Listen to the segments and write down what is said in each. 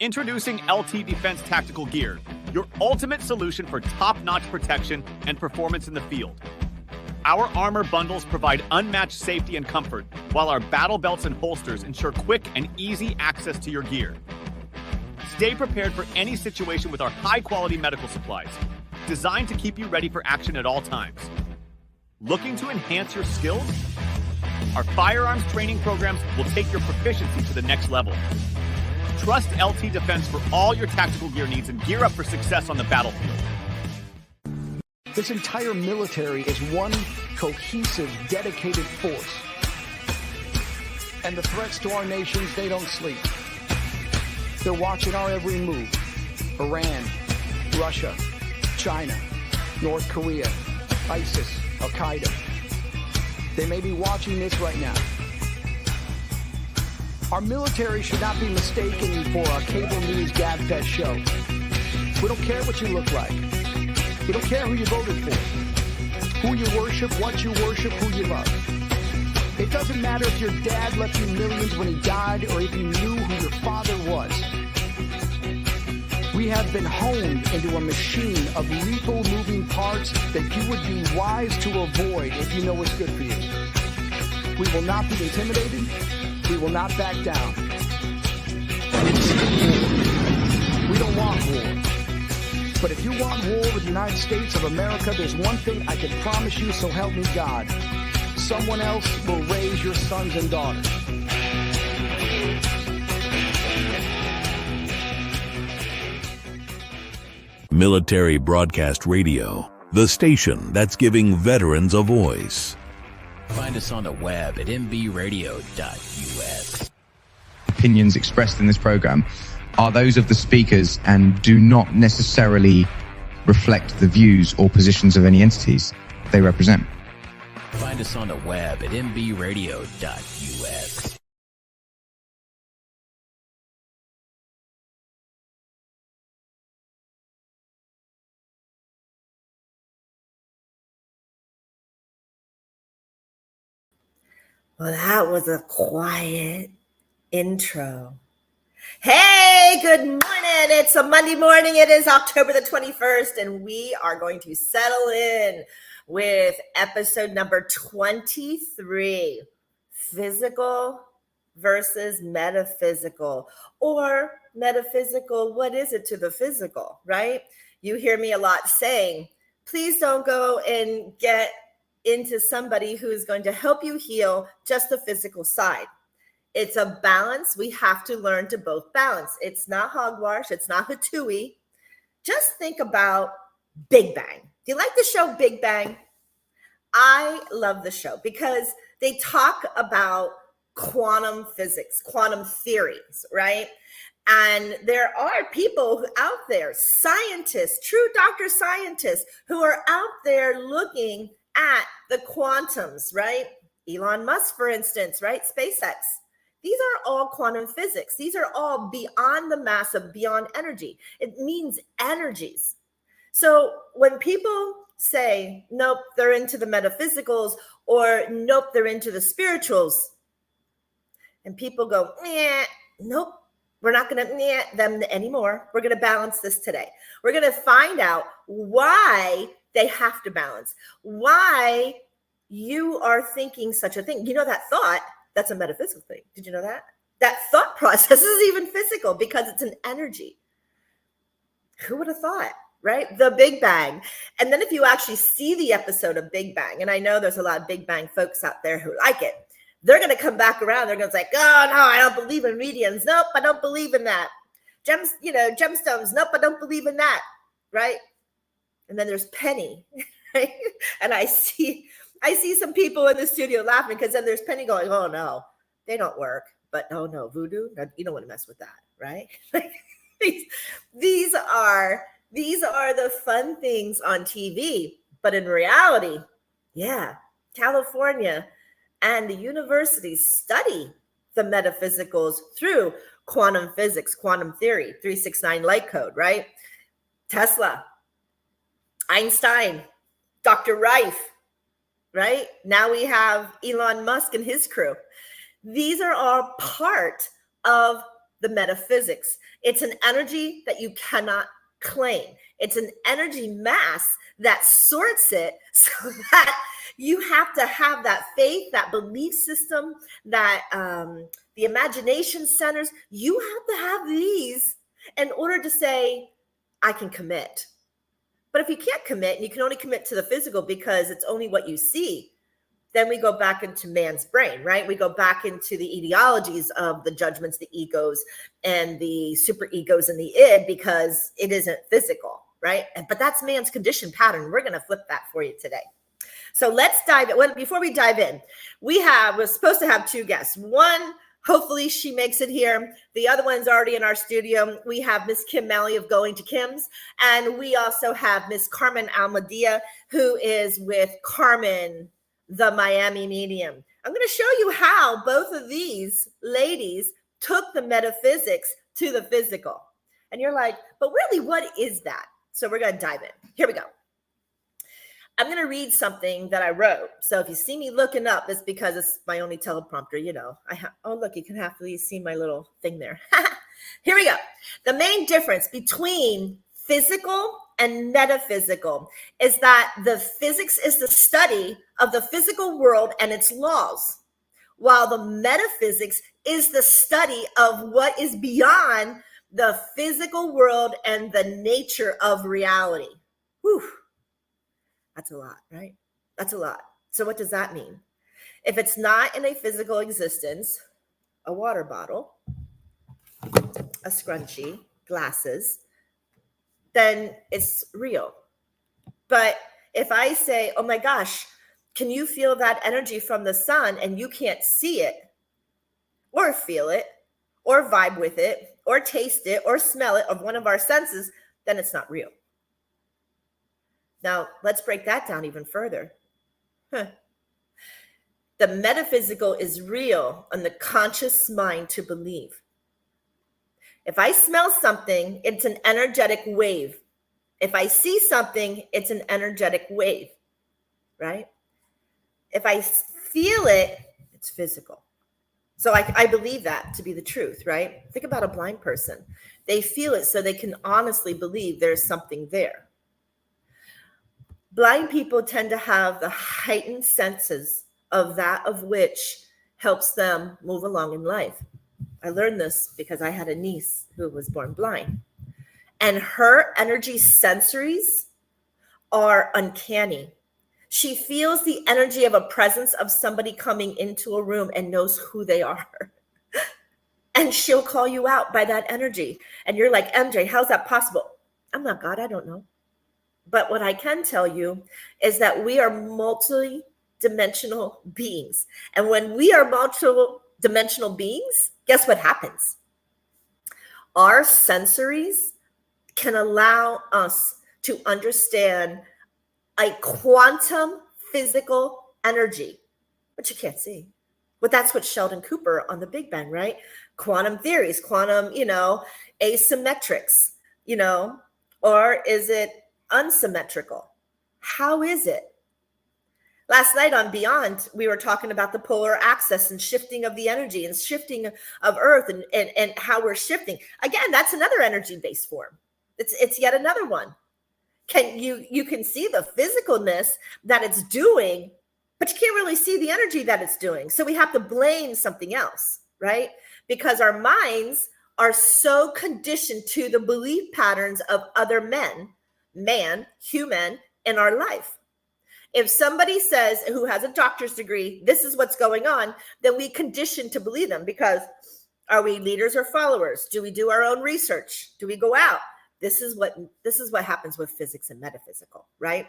Introducing LT Defense Tactical Gear, your ultimate solution for top-notch protection and performance in the field. Our armor bundles provide unmatched safety and comfort, while our battle belts and holsters ensure quick and easy access to your gear. Stay prepared for any situation with our high-quality medical supplies, designed to keep you ready for action at all times. Looking to enhance your skills? Our firearms training programs will take your proficiency to the next level. Trust LT Defense for all your tactical gear needs and gear up for success on the battlefield. This entire military is one cohesive, dedicated force. And the threats to our nations, they don't sleep. They're watching our every move. Iran, Russia, China, North Korea, ISIS, Al-Qaeda. They may be watching this right now. Our military should not be mistaken for a cable news gabfest show. We don't care what you look like. We don't care who you voted for, who you worship, what you worship, who you love. It doesn't matter if your dad left you millions when he died or if you knew who your father was. We have been honed into a machine of lethal moving parts that you would be wise to avoid if you know what's good for you. We will not be intimidated. We will not back down. We don't want war. But if you want war with the United States of America, there's one thing I can promise you, so help me God. Someone else will raise your sons and daughters. Military Broadcast Radio, the station that's giving veterans a voice. Find us on the web at mbradio.us. Opinions expressed in this program are those of the speakers and do not necessarily reflect the views or positions of any entities they represent. Find us on the web at mbradio.us. Well, that was a quiet intro. Hey, good morning. It's a Monday morning. It is October the 21st, and we are going to settle in with episode number 23, Physical versus Metaphysical, or metaphysical, what is it to the physical, right? You hear me a lot saying, please don't go and get into somebody who's going to help you heal just the physical side. It's a balance. We have to learn to both balance. It's not hogwash. It's not hooey. Just think about Big Bang. Do you like the show Big Bang? I love the show because they talk about quantum physics, quantum theories, right? And there are people out there, scientists, true doctor scientists, who are out there looking at the quantums, right? Elon Musk, for instance, right? SpaceX. These are all quantum physics. These are all beyond the massive, beyond energy. It means energies. So when people say, nope, they're into the metaphysicals, or nope, they're into the spirituals, and people go, nope, we're not going to them anymore. We're going to balance this today. We're going to find out why they have to balance, why you are thinking such a thing. You know, that thought, that's a metaphysical thing. Did you know that? That thought process is even physical because it's an energy. Who would have thought, right? The Big Bang. And then if you actually see the episode of Big Bang, and I know there's a lot of Big Bang folks out there who like it, they're going to come back around. They're going to say, oh, no, I don't believe in mediums. Nope, I don't believe in that. Gemstones. Nope, I don't believe in that, right? And then there's Penny, right? And I see some people in the studio laughing because then there's Penny going, oh, no, they don't work. But no, voodoo, no, you don't want to mess with that, right? These are the fun things on TV. But in reality, yeah, California and the universities study the metaphysicals through quantum physics, quantum theory, 369 light code, right? Tesla, Einstein, Dr. Rife, right? Now we have Elon Musk and his crew. These are all part of the metaphysics. It's an energy that you cannot claim. It's an energy mass that sorts it so that you have to have that faith, that belief system, that the imagination centers. You have to have these in order to say, I can commit. But if you can't commit, and you can only commit to the physical because it's only what you see, then we go back into man's brain, right? We go back into the ideologies of the judgments, the egos, and the super egos and the id, because it isn't physical, right? But that's man's conditioned pattern. We're going to flip that for you today. So let's dive in. Well, before we dive in, we're supposed to have two guests. One, hopefully she makes it here. The other one's already in our studio. We have Miss Kim Malley of Going to Kim's, and we also have Miss Carmen Almadia, who is with Carmen, the Miami Medium. I'm going to show you how both of these ladies took the metaphysics to the physical. And you're like, but really, what is that? So we're going to dive in. Here we go. I'm going to read something that I wrote. So if you see me looking up, it's because it's my only teleprompter. You know, oh, look, you can halfly see my little thing there. Here we go. The main difference between physical and metaphysical is that the physics is the study of the physical world and its laws, while the metaphysics is the study of what is beyond the physical world and the nature of reality. Whew. That's a lot, right? That's a lot. So what does that mean? If it's not in a physical existence, a water bottle, a scrunchie, glasses, then it's real. But if I say, oh my gosh, can you feel that energy from the sun, and you can't see it or feel it or vibe with it or taste it or smell it of one of our senses, then it's not real. Now, let's break that down even further. The metaphysical is real on the conscious mind to believe. If I smell something, it's an energetic wave. If I see something, it's an energetic wave, right? If I feel it, it's physical. So I believe that to be the truth, right? Think about a blind person. They feel it so they can honestly believe there's something there. Blind people tend to have the heightened senses of that of which helps them move along in life. I learned this because I had a niece who was born blind, and her energy sensories are uncanny. She feels the energy of a presence of somebody coming into a room and knows who they are. And she'll call you out by that energy. And you're like, MJ, how's that possible? I'm not God, I don't know. But what I can tell you is that we are multi-dimensional beings. And when we are multi-dimensional beings, guess what happens? Our sensories can allow us to understand a quantum physical energy, but you can't see. But that's what Sheldon Cooper on the Big Bang, right? Quantum theories, quantum, asymmetrics, or is it unsymmetrical? How is it? Last night on Beyond, we were talking about the polar axis and shifting of the energy and shifting of Earth and how we're shifting. Again, that's another energy-based form. It's yet another one. You can see the physicalness that it's doing, but you can't really see the energy that it's doing. So we have to blame something else, right? Because our minds are so conditioned to the belief patterns of other human in our life. If somebody says, who has a doctor's degree, this is what's going on, then we condition to believe them, because are we leaders or followers? Do we do our own research? Do we go out? This is what happens with physics and metaphysical, right?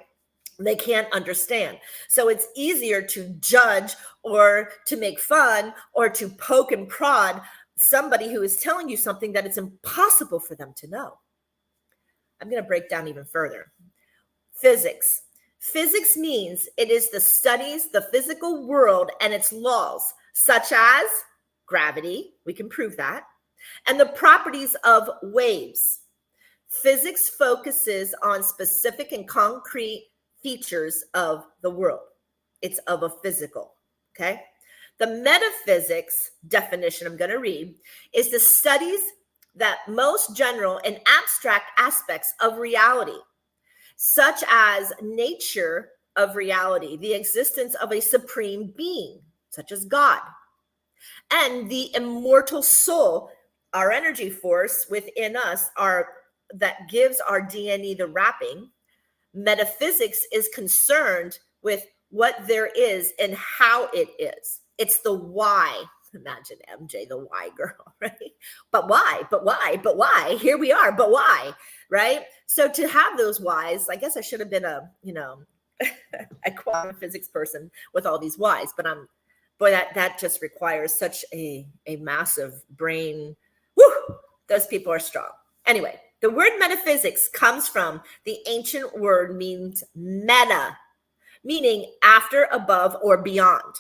They can't understand. So it's easier to judge or to make fun or to poke and prod somebody who is telling you something that it's impossible for them to know. I'm going to break down even further. Physics. Physics means it is the studies, the physical world and its laws, such as gravity, we can prove that, and the properties of waves. Physics focuses on specific and concrete features of the world. It's of a physical, okay? The metaphysics definition I'm going to read is the studies that most general and abstract aspects of reality, such as nature of reality, the existence of a supreme being, such as God, and the immortal soul, our energy force within us, that gives our DNA the wrapping. Metaphysics is concerned with what there is and how it is. It's the why. Imagine MJ, the why girl, right? But why? But why? But why? Here we are. But why? Right? So to have those whys, I guess I should have been a quantum physics person with all these whys, but that just requires such a massive brain. Woo! Those people are strong. Anyway, the word metaphysics comes from the ancient word means meta, meaning after, above, or beyond.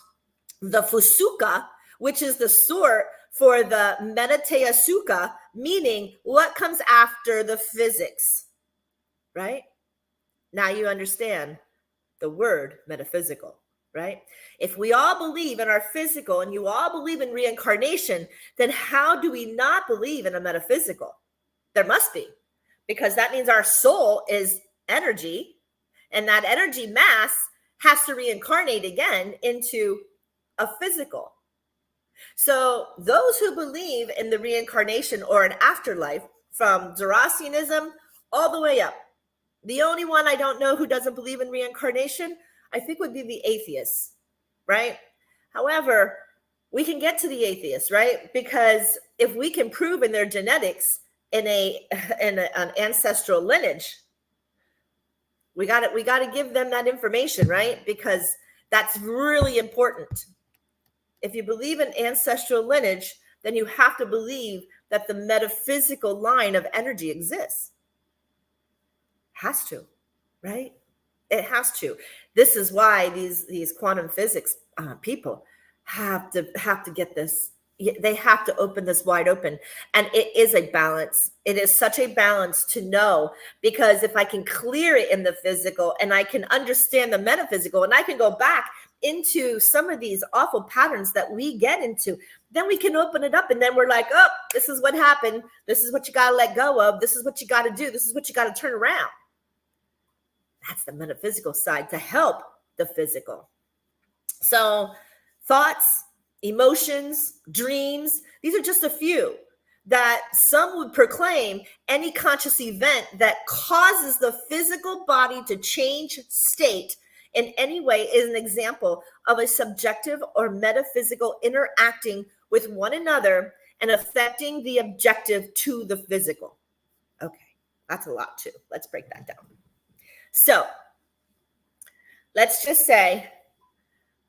The fusuka, which is the sort for the metateasuka, meaning what comes after the physics, right? Now you understand the word metaphysical, right? If we all believe in our physical and you all believe in reincarnation, then how do we not believe in a metaphysical? There must be, because that means our soul is energy, and that energy mass has to reincarnate again into a physical. So those who believe in the reincarnation or an afterlife, from Zoroastrianism all the way up, the only one I don't know who doesn't believe in reincarnation, I think, would be the atheists, right? However, we can get to the atheists, right? Because if we can prove in their genetics in an ancestral lineage, we got to give them that information, right? Because that's really important. If you believe in ancestral lineage, then you have to believe that the metaphysical line of energy exists. Has to, right? It has to. This is why these quantum physics people have to get this. They have to open this wide open. And it is a balance. It is such a balance to know, because if I can clear it in the physical and I can understand the metaphysical and I can go back into some of these awful patterns that we get into, then we can open it up, and then we're like, oh, this is what happened. This is what you got to let go of. This is what you got to do. This is what you got to turn around. That's the metaphysical side to help the physical. So thoughts, emotions, dreams, these are just a few that some would proclaim any conscious event that causes the physical body to change state in any way is an example of a subjective or metaphysical interacting with one another and affecting the objective to the physical. Okay, that's a lot too. Let's break that down. So let's just say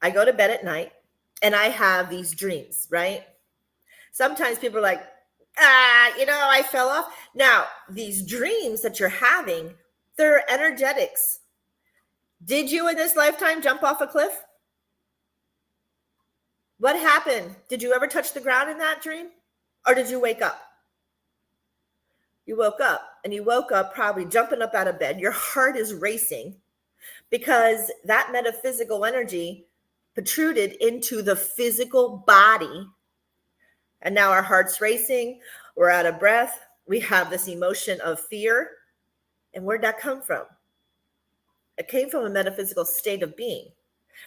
I go to bed at night and I have these dreams, right? Sometimes people are like, I fell off. Now, these dreams that you're having, they're energetics. Did you in this lifetime jump off a cliff? What happened? Did you ever touch the ground in that dream? Or did you wake up? You woke up, and you woke up probably jumping up out of bed. Your heart is racing because that metaphysical energy protruded into the physical body. And now our heart's racing. We're out of breath. We have this emotion of fear. And where'd that come from? It came from a metaphysical state of being.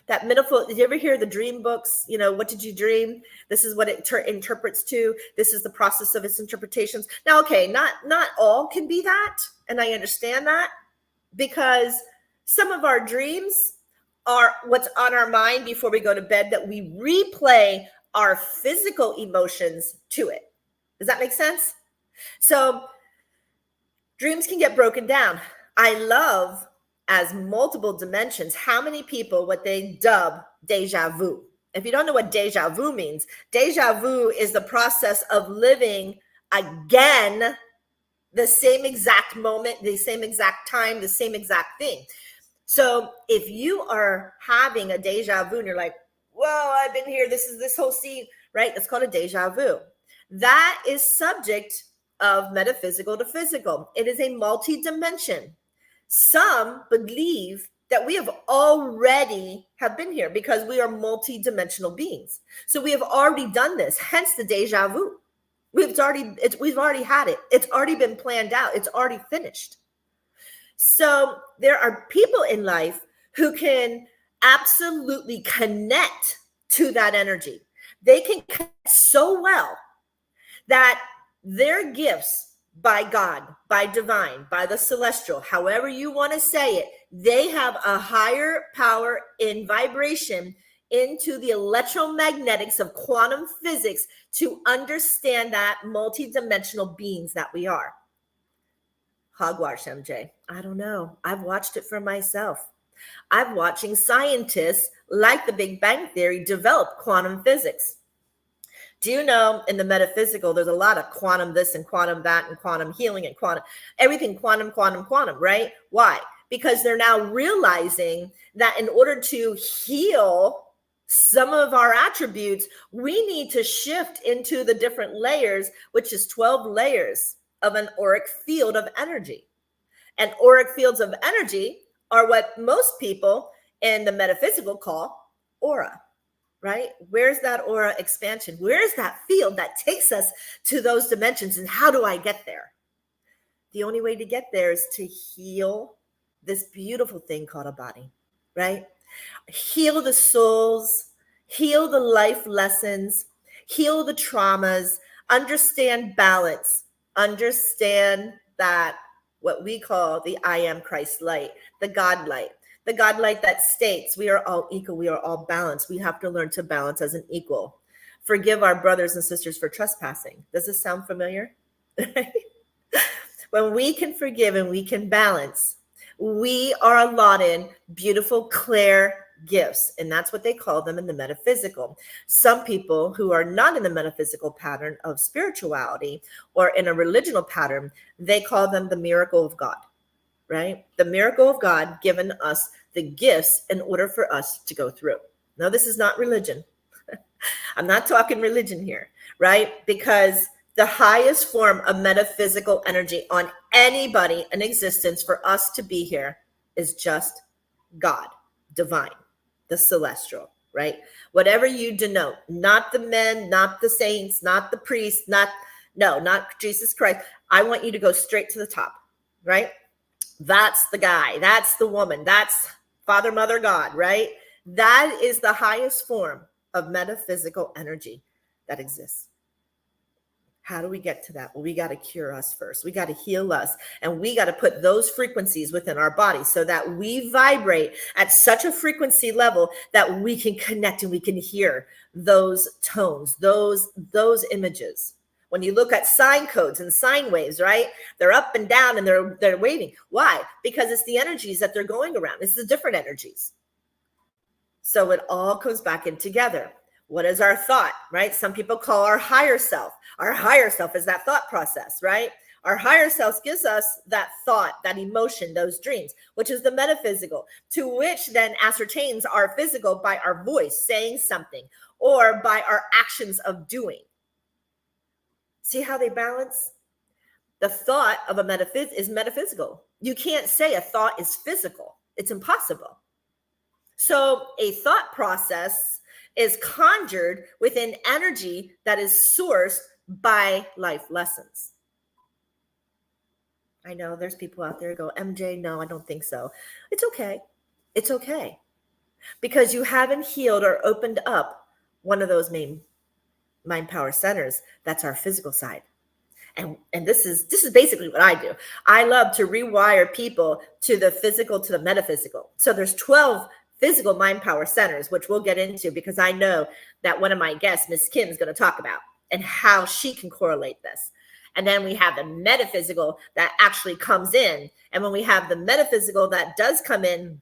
That did you ever hear the dream books? What did you dream? This is what it interprets to. This is the process of its interpretations. Now, okay, not all can be that. And I understand that, because some of our dreams are what's on our mind before we go to bed, that we replay our physical emotions to it. Does that make sense? So dreams can get broken down. I love, as multiple dimensions, how many people, what they dub deja vu. If you don't know what deja vu means, deja vu is the process of living again the same exact moment, the same exact time, the same exact thing. So if you are having a deja vu and you're like, whoa, I've been here, this is this whole scene, right? It's called a deja vu. That is subject of metaphysical to physical. It is a multi-dimension. Some believe that we have already have been here because we are multi-dimensional beings. So we have already done this, hence the deja vu. We've already had it. It's already been planned out. It's already finished. So there are people in life who can absolutely connect to that energy. They can connect so well that their gifts by God, by divine, by the celestial, however you want to say it, they have a higher power in vibration into the electromagnetics of quantum physics to understand that multidimensional beings that we are. Hogwash, MJ. I don't know. I've watched it for myself. I'm watching scientists like the Big Bang Theory develop quantum physics. Do you know in the metaphysical, there's a lot of quantum this and quantum that and quantum healing and quantum, everything quantum, right? Why? Because they're now realizing that in order to heal some of our attributes, we need to shift into the different layers, which is 12 layers of an auric field of energy. And auric fields of energy are what most people in the metaphysical call aura. Right? Where's that aura expansion? Where's that field that takes us to those dimensions? And how do I get there? The only way to get there is to heal this beautiful thing called a body, right? Heal the souls, heal the life lessons, heal the traumas, understand balance, understand that what we call the I am Christ light, the God light. The God light that states we are all equal, we are all balanced. We have to learn to balance as an equal. Forgive our brothers and sisters for trespassing. Does this sound familiar? When we can forgive and we can balance, we are allotted beautiful, clear gifts. And that's what they call them in the metaphysical. Some people who are not in the metaphysical pattern of spirituality or in a religional pattern, they call them the miracle of God. Right? The miracle of God given us the gifts in order for us to go through. Now, this is not religion. I'm not talking religion here, right? Because the highest form of metaphysical energy on anybody in existence for us to be here is just God, divine, the celestial, right? Whatever you denote, not the men, not the saints, not the priests, not Jesus Christ. I want you to go straight to the top, right? That's the guy. That's the woman. That's Father, Mother, God, right? That is the highest form of metaphysical energy that exists. How do we get to that? Well, we got to cure us first. We got to heal us. And we got to put those frequencies within our body so that we vibrate at such a frequency level that we can connect and we can hear those tones, those images. When you look at sine codes and sine waves, right? They're up and down and they're waving. Why? Because it's the energies that they're going around. It's the different energies. So it all comes back in together. What is our thought, right? Some people call our higher self. Our higher self is that thought process, right? Our higher self gives us that thought, that emotion, those dreams, which is the metaphysical, to which then ascertains our physical by our voice saying something or by our actions of doing. See how they balance? The thought of a is metaphysical. You can't say a thought is physical. It's impossible. So a thought process is conjured with an energy that is sourced by life lessons. I know there's people out there who go, MJ, no, I don't think so. It's okay. It's okay. Because you haven't healed or opened up one of those main mind power centers. That's our physical side. And this is basically what I do. I love to rewire people to the physical, to the metaphysical. So there's 12 physical mind power centers, which we'll get into because I know that one of my guests, Miss Kim, is going to talk about and how she can correlate this. And then we have the metaphysical that actually comes in. And when we have the metaphysical that does come in,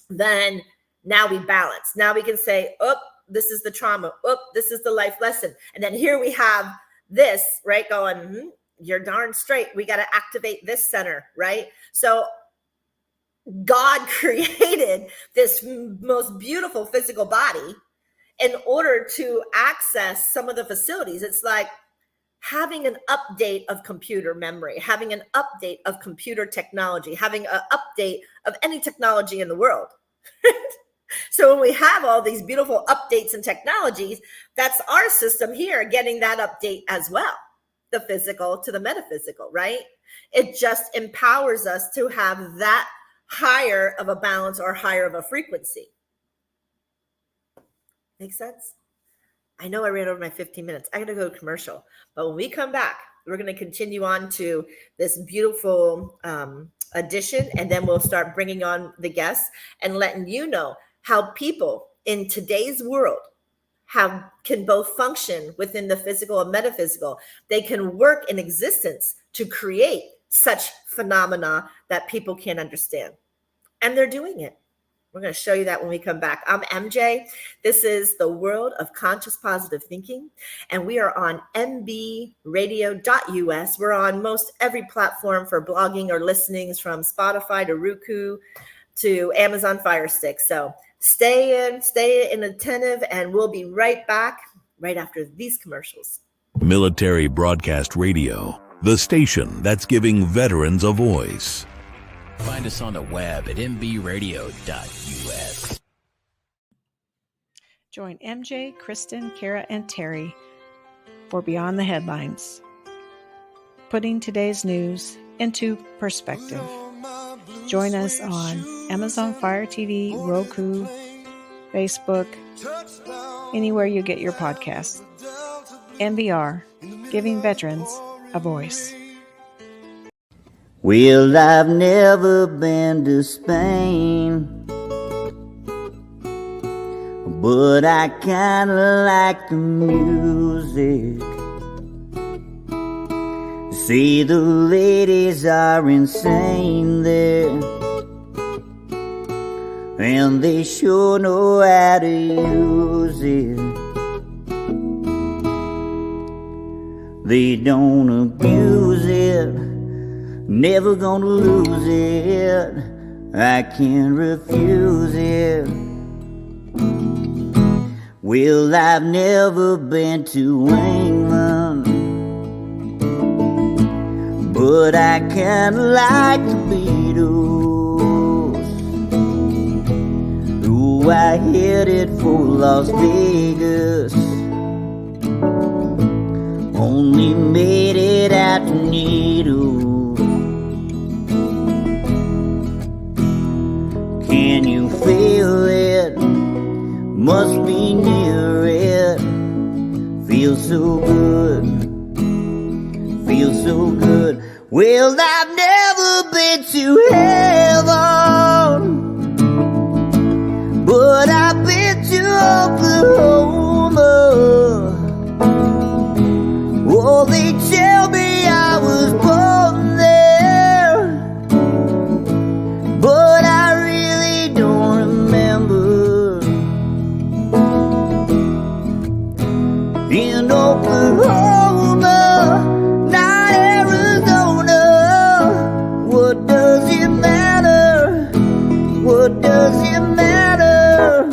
then now we balance. Now we can say, oh, this is the trauma. Oh, this is the life lesson. And then here we have this, right, going, you're darn straight. We got to activate this center, right? So God created this most beautiful physical body in order to access some of the facilities. It's like having an update of computer memory, having an update of computer technology, having an update of any technology in the world. So when we have all these beautiful updates and technologies, that's our system here getting that update as well. The physical to the metaphysical, right? It just empowers us to have that higher of a balance or higher of a frequency. Make sense? I know I ran over my 15 minutes. I got to go to commercial. But when we come back, we're going to continue on to this beautiful edition, and then we'll start bringing on the guests and letting you know how people in today's world can both function within the physical and metaphysical. They can work in existence to create such phenomena that people can't understand. And they're doing it. We're going to show you that when we come back. I'm MJ. This is the World of Conscious Positive Thinking, and we are on mbradio.us. We're on most every platform for blogging or listenings, from Spotify to Roku to Amazon Fire Stick. So stay in attentive, and we'll be right back right after these commercials. Military Broadcast Radio, the station that's giving veterans a voice. Find us on the web at mbradio.us. Join MJ, Kristen, Kara, and Terry for Beyond the Headlines, putting today's news into perspective. Join us on Amazon Fire TV, Roku, Facebook, anywhere you get your podcasts. MBR, giving veterans a voice. Well, I've never been to Spain, but I kinda like the music. See, the ladies are insane there, and they sure know how to use it. They don't abuse it, never gonna lose it. I can't refuse it. Well, I've never been to England, but I kinda like the Beatles. Ooh, I headed for Las Vegas, only made it out to Needles. Can you feel it? Must be near it. Feels so good, feels so good. Well, I've never been to heaven, but I've been to Oklahoma. Oh, they tell me I was born there, but I really don't remember. In Oklahoma, not Arizona. What does it matter? What does it matter?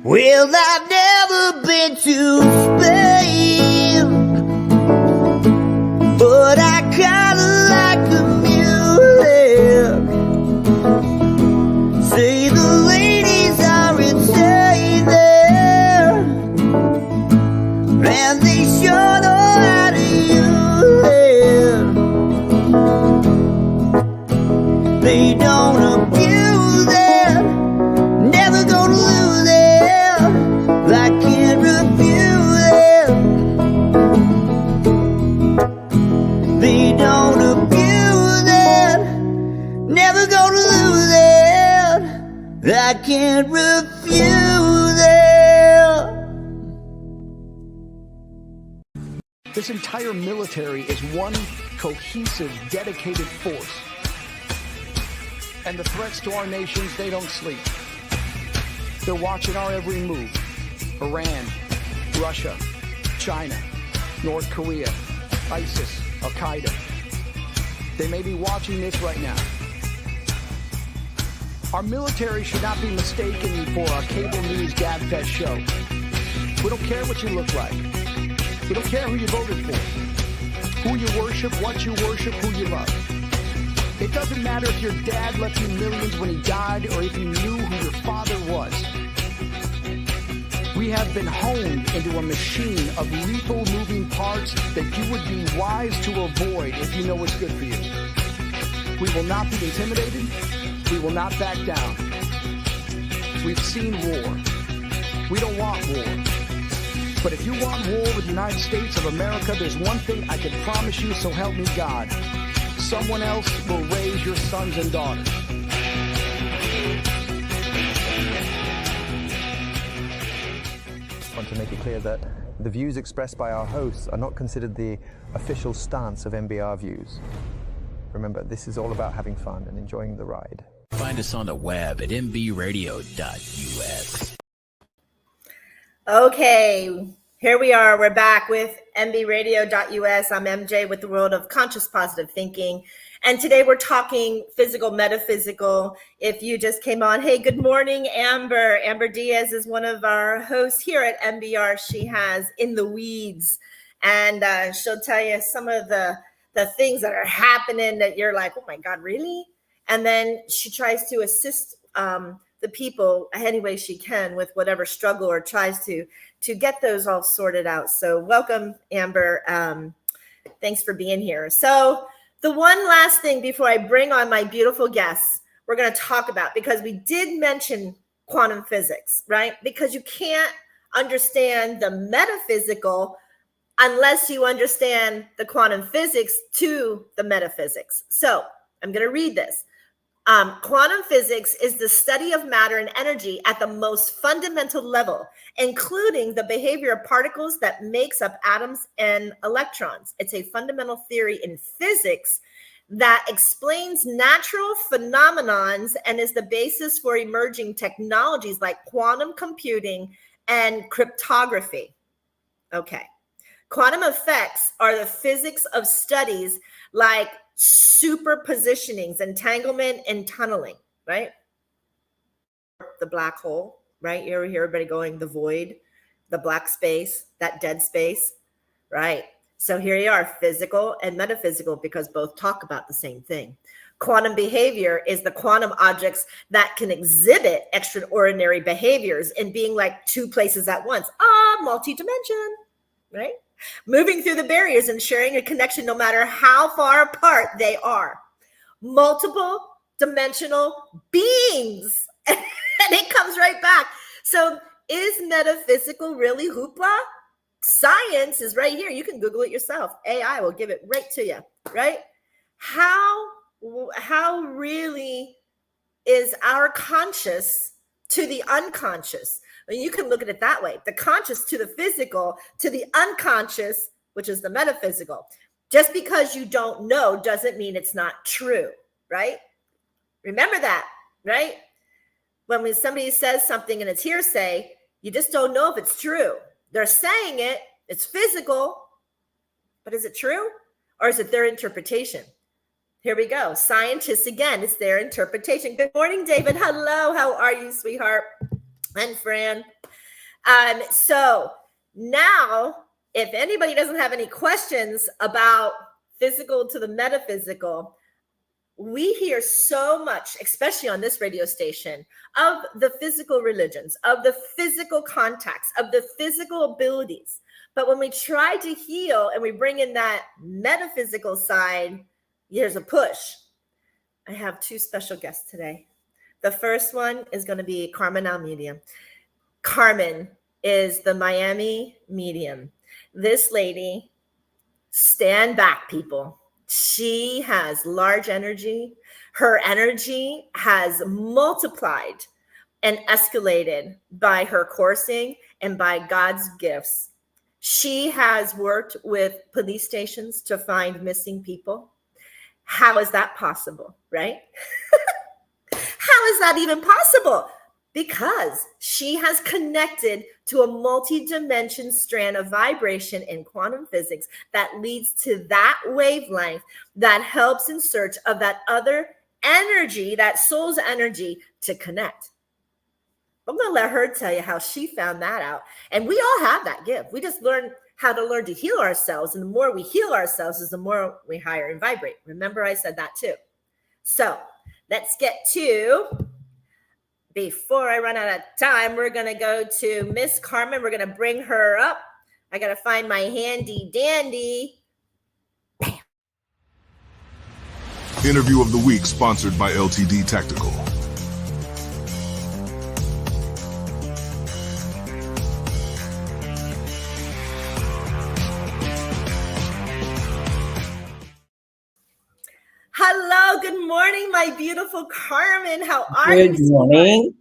Well, I've never been to Spain, but I kinda like the music. Say the ladies are insane there, and they sure know how to use it. They don't abuse it, never gonna lose it. I can't refuse it. They don't abuse it, never gonna lose it. I can't refuse it. This entire military is one cohesive, dedicated force. And the threats to our nations, they don't sleep. They're watching our every move. Iran, Russia, China, North Korea, ISIS, Al-Qaeda. They may be watching this right now. Our military should not be mistaken for a cable news gabfest show. We don't care what you look like. We don't care who you voted for, who you worship, what you worship, who you love. It doesn't matter if your dad left you millions when he died or if you knew who your father was. We have been honed into a machine of lethal moving parts that you would be wise to avoid if you know what's good for you. We will not be intimidated. We will not back down. We've seen war. We don't want war. But if you want war with the United States of America, there's one thing I can promise you, so help me God. Someone else will raise your sons and daughters. I want to make it clear that the views expressed by our hosts are not considered the official stance of MBR Views. Remember, this is all about having fun and enjoying the ride. Find us on the web at mbradio.us. Okay, here we are. We're back with mbradio.us. I'm MJ with the World of Conscious Positive Thinking. And today we're talking physical, metaphysical. If you just came on, hey, good morning, Amber. Amber Diaz is one of our hosts here at MBR. She has In the Weeds, and she'll tell you some of the things that are happening that you're like, oh my God, really? And then she tries to assist the people any way she can with whatever struggle, or tries to get those all sorted out. So welcome, Amber. Thanks for being here. So the one last thing before I bring on my beautiful guests, we're going to talk about, because we did mention quantum physics, right? Because you can't understand the metaphysical unless you understand the quantum physics to the metaphysics. So I'm going to read this. Quantum physics is the study of matter and energy at the most fundamental level, including the behavior of particles that makes up atoms and electrons. It's a fundamental theory in physics that explains natural phenomenons and is the basis for emerging technologies like quantum computing and cryptography. Okay. Quantum effects are the physics of studies like superpositionings, entanglement, and tunneling, right? The black hole, right? You ever hear everybody going, the void, the black space, that dead space, right? So here you are, physical and metaphysical, because both talk about the same thing. Quantum behavior is the quantum objects that can exhibit extraordinary behaviors in being like two places at once, multi-dimension, right? Moving through the barriers and sharing a connection no matter how far apart they are. Multiple dimensional beings. And it comes right back. So is metaphysical really hoopla? Science is right here. You can Google it yourself. AI will give it right to you, right? How really is our conscious to the unconscious? I mean, you can look at it that way. The conscious to the physical, to the unconscious, which is the metaphysical. Just because you don't know doesn't mean it's not true, right? Remember that, right? When somebody says something and it's hearsay, you just don't know if it's true. They're saying it, it's physical, but is it true? Or is it their interpretation? Here we go. Scientists, again, it's their interpretation. Good morning, David. Hello. How are you, sweetheart? And Fran. So now, if anybody doesn't have any questions about physical to the metaphysical, we hear so much, especially on this radio station, of the physical religions, of the physical contacts, of the physical abilities. But when we try to heal and we bring in that metaphysical side, there's a push. I have two special guests today. The first one is going to be Carmen Al Medium. Carmen is the Miami medium. This lady, stand back, people. She has large energy. Her energy has multiplied and escalated by her coursing and by God's gifts. She has worked with police stations to find missing people. How is that possible, right? How is that even possible? Because she has connected to a multi-dimension strand of vibration in quantum physics that leads to that wavelength that helps in search of that other energy, that soul's energy, to connect. I'm going to let her tell you how she found that out. And we all have that gift. We just learn how to learn to heal ourselves. And the more we heal ourselves is the more we higher and vibrate. Remember, I said that too. So let's get to, before I run out of time, we're going to go to Miss Carmen. We're going to bring her up. I got to find my handy dandy. Bam. Interview of the week sponsored by LTD Tactical. Hello, good morning, my beautiful Carmen. How are you? Good morning.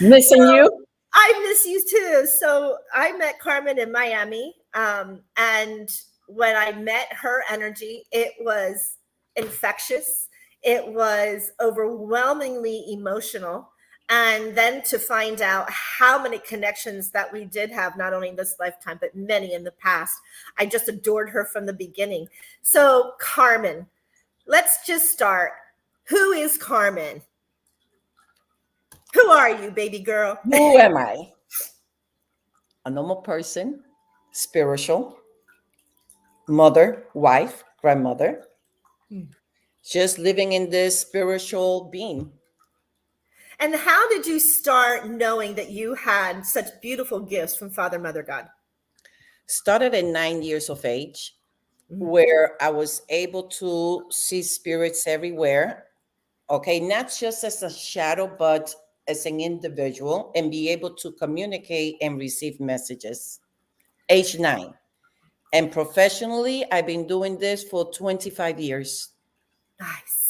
Missing you? I miss you too. So I met Carmen in Miami. And when I met her energy, it was infectious. It was overwhelmingly emotional. And then to find out how many connections that we did have, not only in this lifetime, but many in the past. I just adored her from the beginning. So Carmen, let's just start. Who is Carmen? Who are you, baby girl? Who am I? A normal person, spiritual, mother, wife, grandmother, just living in this spiritual being. And how did you start knowing that you had such beautiful gifts from Father, Mother, God? Started at 9 years of age, where I was able to see spirits everywhere. Okay, not just as a shadow, but as an individual, and be able to communicate and receive messages. Age 9. And professionally, I've been doing this for 25 years. Nice.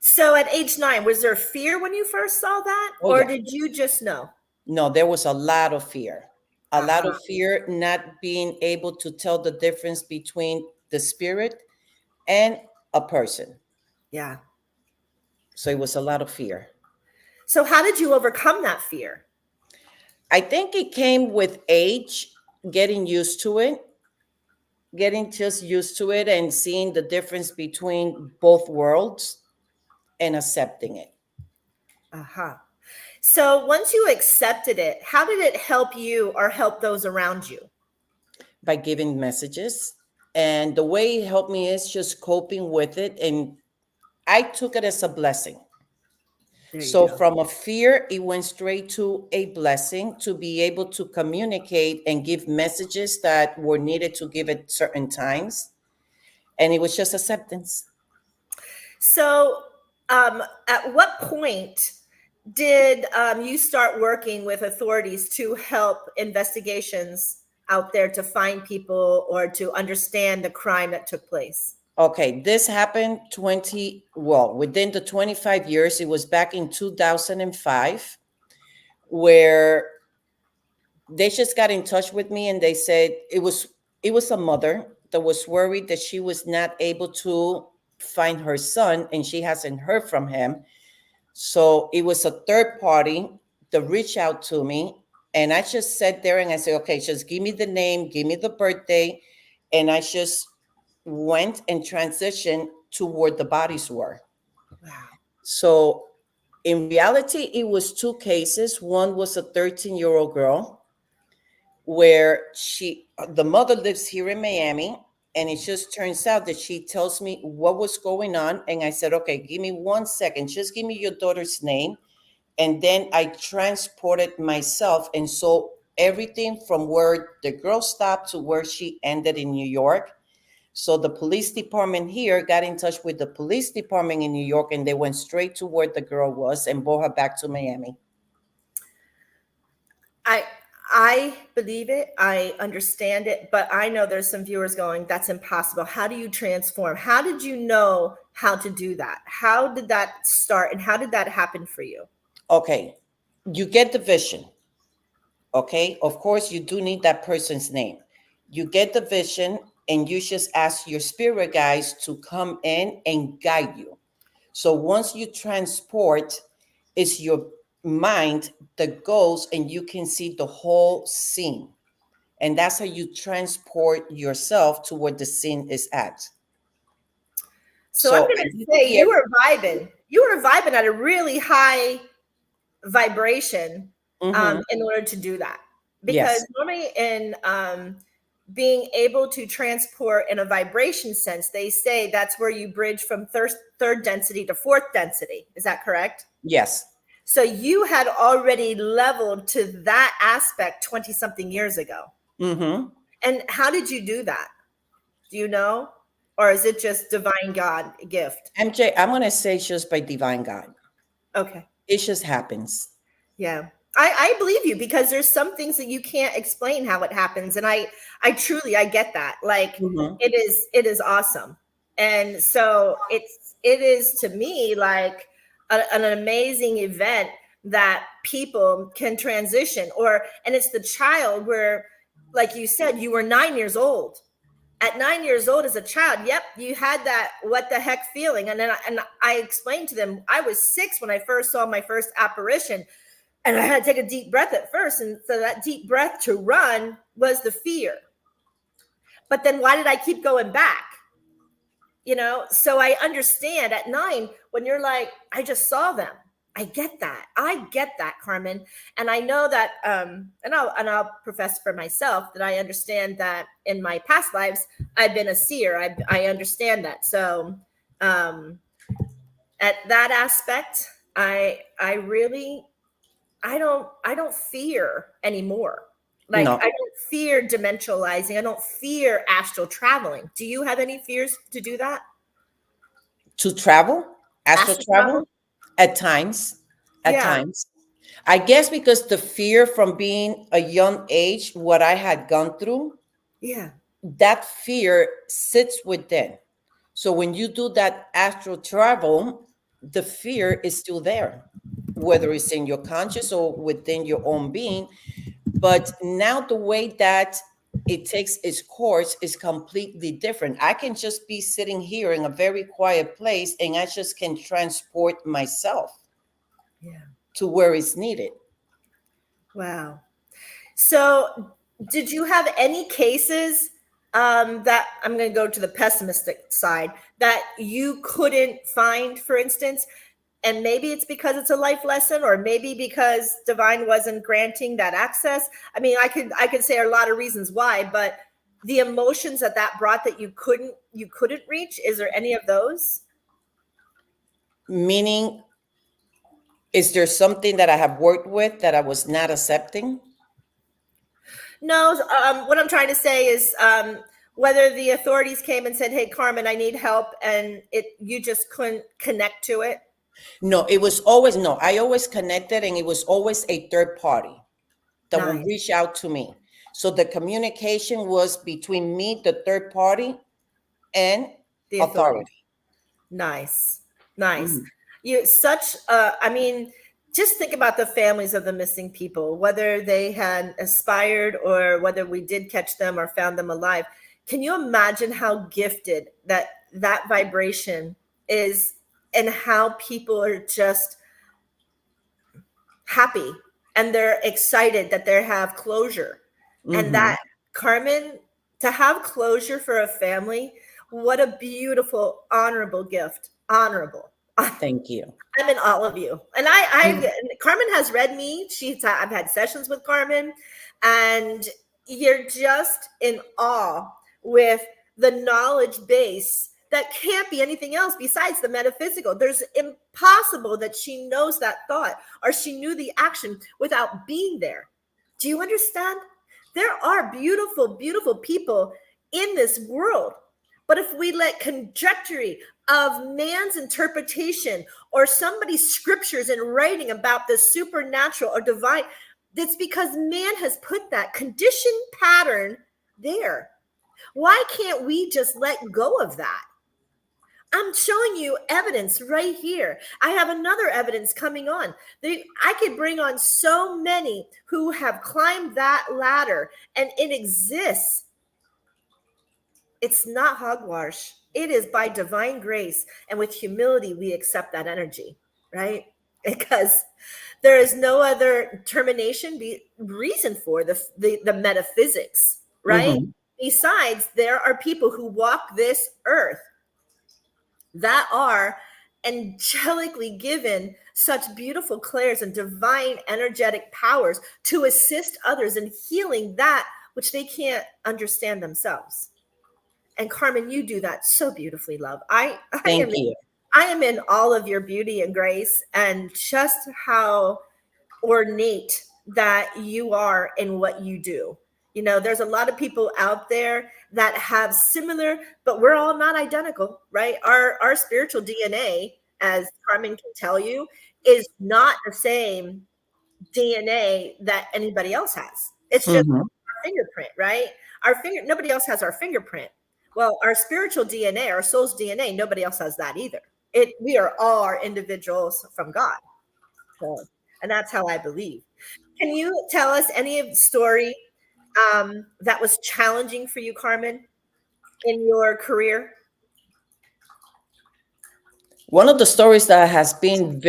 So at age 9, was there fear when you first saw that? Or did you just know? No, there was a lot of fear. A lot of fear, not being able to tell the difference between the spirit and a person. Yeah. So it was a lot of fear. So how did you overcome that fear? I think it came with age, getting used to it, getting just used to it and seeing the difference between both worlds and accepting it. So once you accepted it, how did it help you or help those around you? By giving messages. And the way it helped me is just coping with it. And I took it as a blessing. So from a fear, it went straight to a blessing to be able to communicate and give messages that were needed to give at certain times. And it was just acceptance. So at what point did you start working with authorities to help investigations out there to find people or to understand the crime that took place? Okay, this happened within the 25 years. It was back in 2005 where they just got in touch with me and they said it was a mother that was worried that she was not able to find her son and she hasn't heard from him. So it was a third party that reached out to me, and I just sat there and I said, okay, just give me the name, give me the birthday. And I just went and transitioned to where the bodies were. Wow. So in reality, it was two cases. One was a 13-year-old girl where the mother lives here in Miami, and it just turns out that she tells me what was going on. And I said, okay, give me 1 second. Just give me your daughter's name. And then I transported myself and saw everything from where the girl stopped to where she ended in New York. So the police department here got in touch with the police department in New York, and they went straight to where the girl was and brought her back to Miami. I believe it. I understand it. But I know there's some viewers going, that's impossible. How do you transform? How did you know how to do that? How did that start? And how did that happen for you? Okay. You get the vision. Okay. Of course, you do need that person's name. You get the vision and you just ask your spirit guides to come in and guide you. So once you transport, it's your mind that goes and you can see the whole scene. And that's how you transport yourself to where the scene is at. So I'm going to say you were vibing. You were vibing at a really high vibration in order to do that. Because normally in being able to transport in a vibration sense, they say that's where you bridge from third density to fourth density. Is that correct? Yes. So you had already leveled to that aspect 20 something years ago. And how did you do that? Do you know? Or is it just divine God gift? MJ, I'm going to say it's just by divine God. Okay. It just happens. Yeah. I believe you, because there's some things that you can't explain how it happens. And I truly, I get that. Like it is awesome. And so it is to me like an amazing event that people can transition and it's the child where, like you said, you were 9 years old. At 9 years old as a child, yep, you had that what the heck feeling. And then I explained to them, I was 6 when I first saw my first apparition. And I had to take a deep breath at first. And so that deep breath to run was the fear. But then why did I keep going back? You know, so I understand at 9 when you're like, I just saw them. I get that. I get that, Carmen. And I know that, and I'll profess for myself that I understand that in my past lives, I've been a seer. I understand that. So at that aspect, I don't fear anymore. Like I don't fear dimensionalizing. I don't fear astral traveling. Do you have any fears to do that? To travel? Astral travel? At times. I guess because the fear from being a young age, what I had gone through, that fear sits within. So when you do that astral travel, the fear is still there, whether it's in your conscious or within your own being. But now the way that it takes its course is completely different. I can just be sitting here in a very quiet place and I just can transport myself to where it's needed. Wow. So did you have any cases that I'm going to go to the pessimistic side that you couldn't find, for instance? And maybe it's because it's a life lesson, or maybe because divine wasn't granting that access. I mean, I could say a lot of reasons why, but the emotions that brought that you couldn't reach, is there any of those? Meaning, is there something that I have worked with that I was not accepting? No, what I'm trying to say is whether the authorities came and said, hey, Carmen, I need help, and you just couldn't connect to it. No, it was always, no, I always connected, and it was always a third party that would reach out to me. So the communication was between me, the third party, and the authority. Nice. You such I mean, just think about the families of the missing people, whether they had aspired or whether we did catch them or found them alive. Can you imagine how gifted that vibration is, and how people are just happy and they're excited that they have closure? And that, Carmen, to have closure for a family, what a beautiful, honorable gift. Honorable. Thank you. I'm in all of you. And Carmen has read me. I've had sessions with Carmen, and you're just in awe with the knowledge base that can't be anything else besides the metaphysical. There's impossible that she knows that thought or she knew the action without being there. Do you understand? There are beautiful, beautiful people in this world. But if we let conjecture of man's interpretation or somebody's scriptures and writing about the supernatural or divine, that's because man has put that conditioned pattern there. Why can't we just let go of that? I'm showing you evidence right here. I have another evidence coming on. I could bring on so many who have climbed that ladder, and it exists. It's not hogwash. It is by divine grace and with humility we accept that energy, right? Because there is no other reason for the metaphysics, right? Mhm. Besides, there are people who walk this earth that are angelically given such beautiful clairs and divine energetic powers to assist others in healing that which they can't understand themselves. And Carmen, you do that so beautifully, love. Thank you. I am in all of your beauty and grace and just how ornate that you are in what you do. You know, there's a lot of people out there that have similar, but we're all not identical, right? Our spiritual DNA, as Carmen can tell you, is not the same DNA that anybody else has. It's just Mhm. our fingerprint, right? Nobody else has our fingerprint. Well, our spiritual DNA, our soul's DNA, nobody else has that either. We are all our individuals from God. So, and that's how I believe. Can you tell us any story that was challenging for you, Carmen, in your career? One of the stories that has been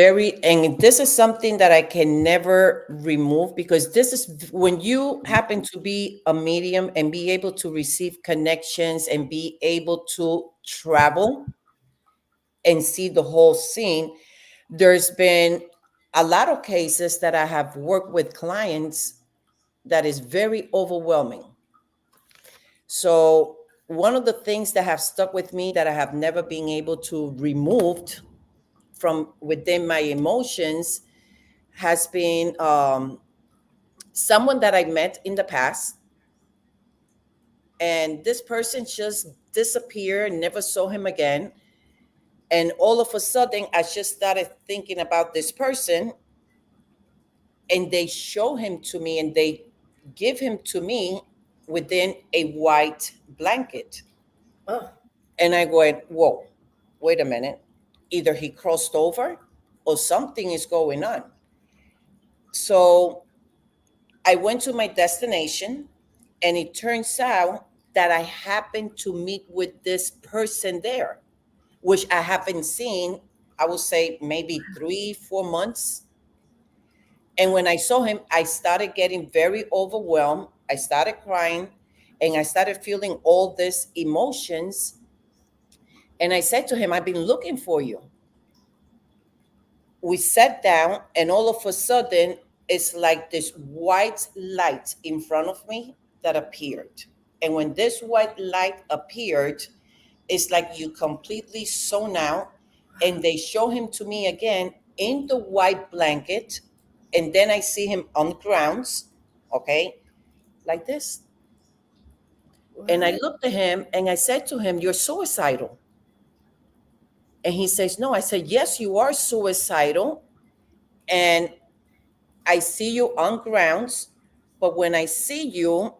and this is something that I can never remove, because this is when you happen to be a medium and be able to receive connections and be able to travel and see the whole scene. There's been a lot of cases that I have worked with clients that is very overwhelming. So one of the things that have stuck with me that I have never been able to remove from within my emotions has been someone that I met in the past, and this person just disappeared, never saw him again. And all of a sudden, I just started thinking about this person, and they show him to me and they give him to me within a white blanket. Oh, And I go, whoa, wait a minute. Either he crossed over or something is going on. So I went to my destination, and it turns out that I happened to meet with this person there, which I haven't seen, I would say maybe 3, 4 months. And when I saw him, I started getting very overwhelmed. I started crying, and I started feeling all these emotions. And I said to him, I've been looking for you. We sat down, and all of a sudden, it's like this white light in front of me that appeared. And when this white light appeared, it's like you completely zone out. And they show him to me again in the white blanket. And then I see him on the grounds, okay, like this. And I what? looked at him and I said to him, "You're suicidal." And he says, "No." I said, "Yes, you are suicidal. And I see you on grounds, but when I see you,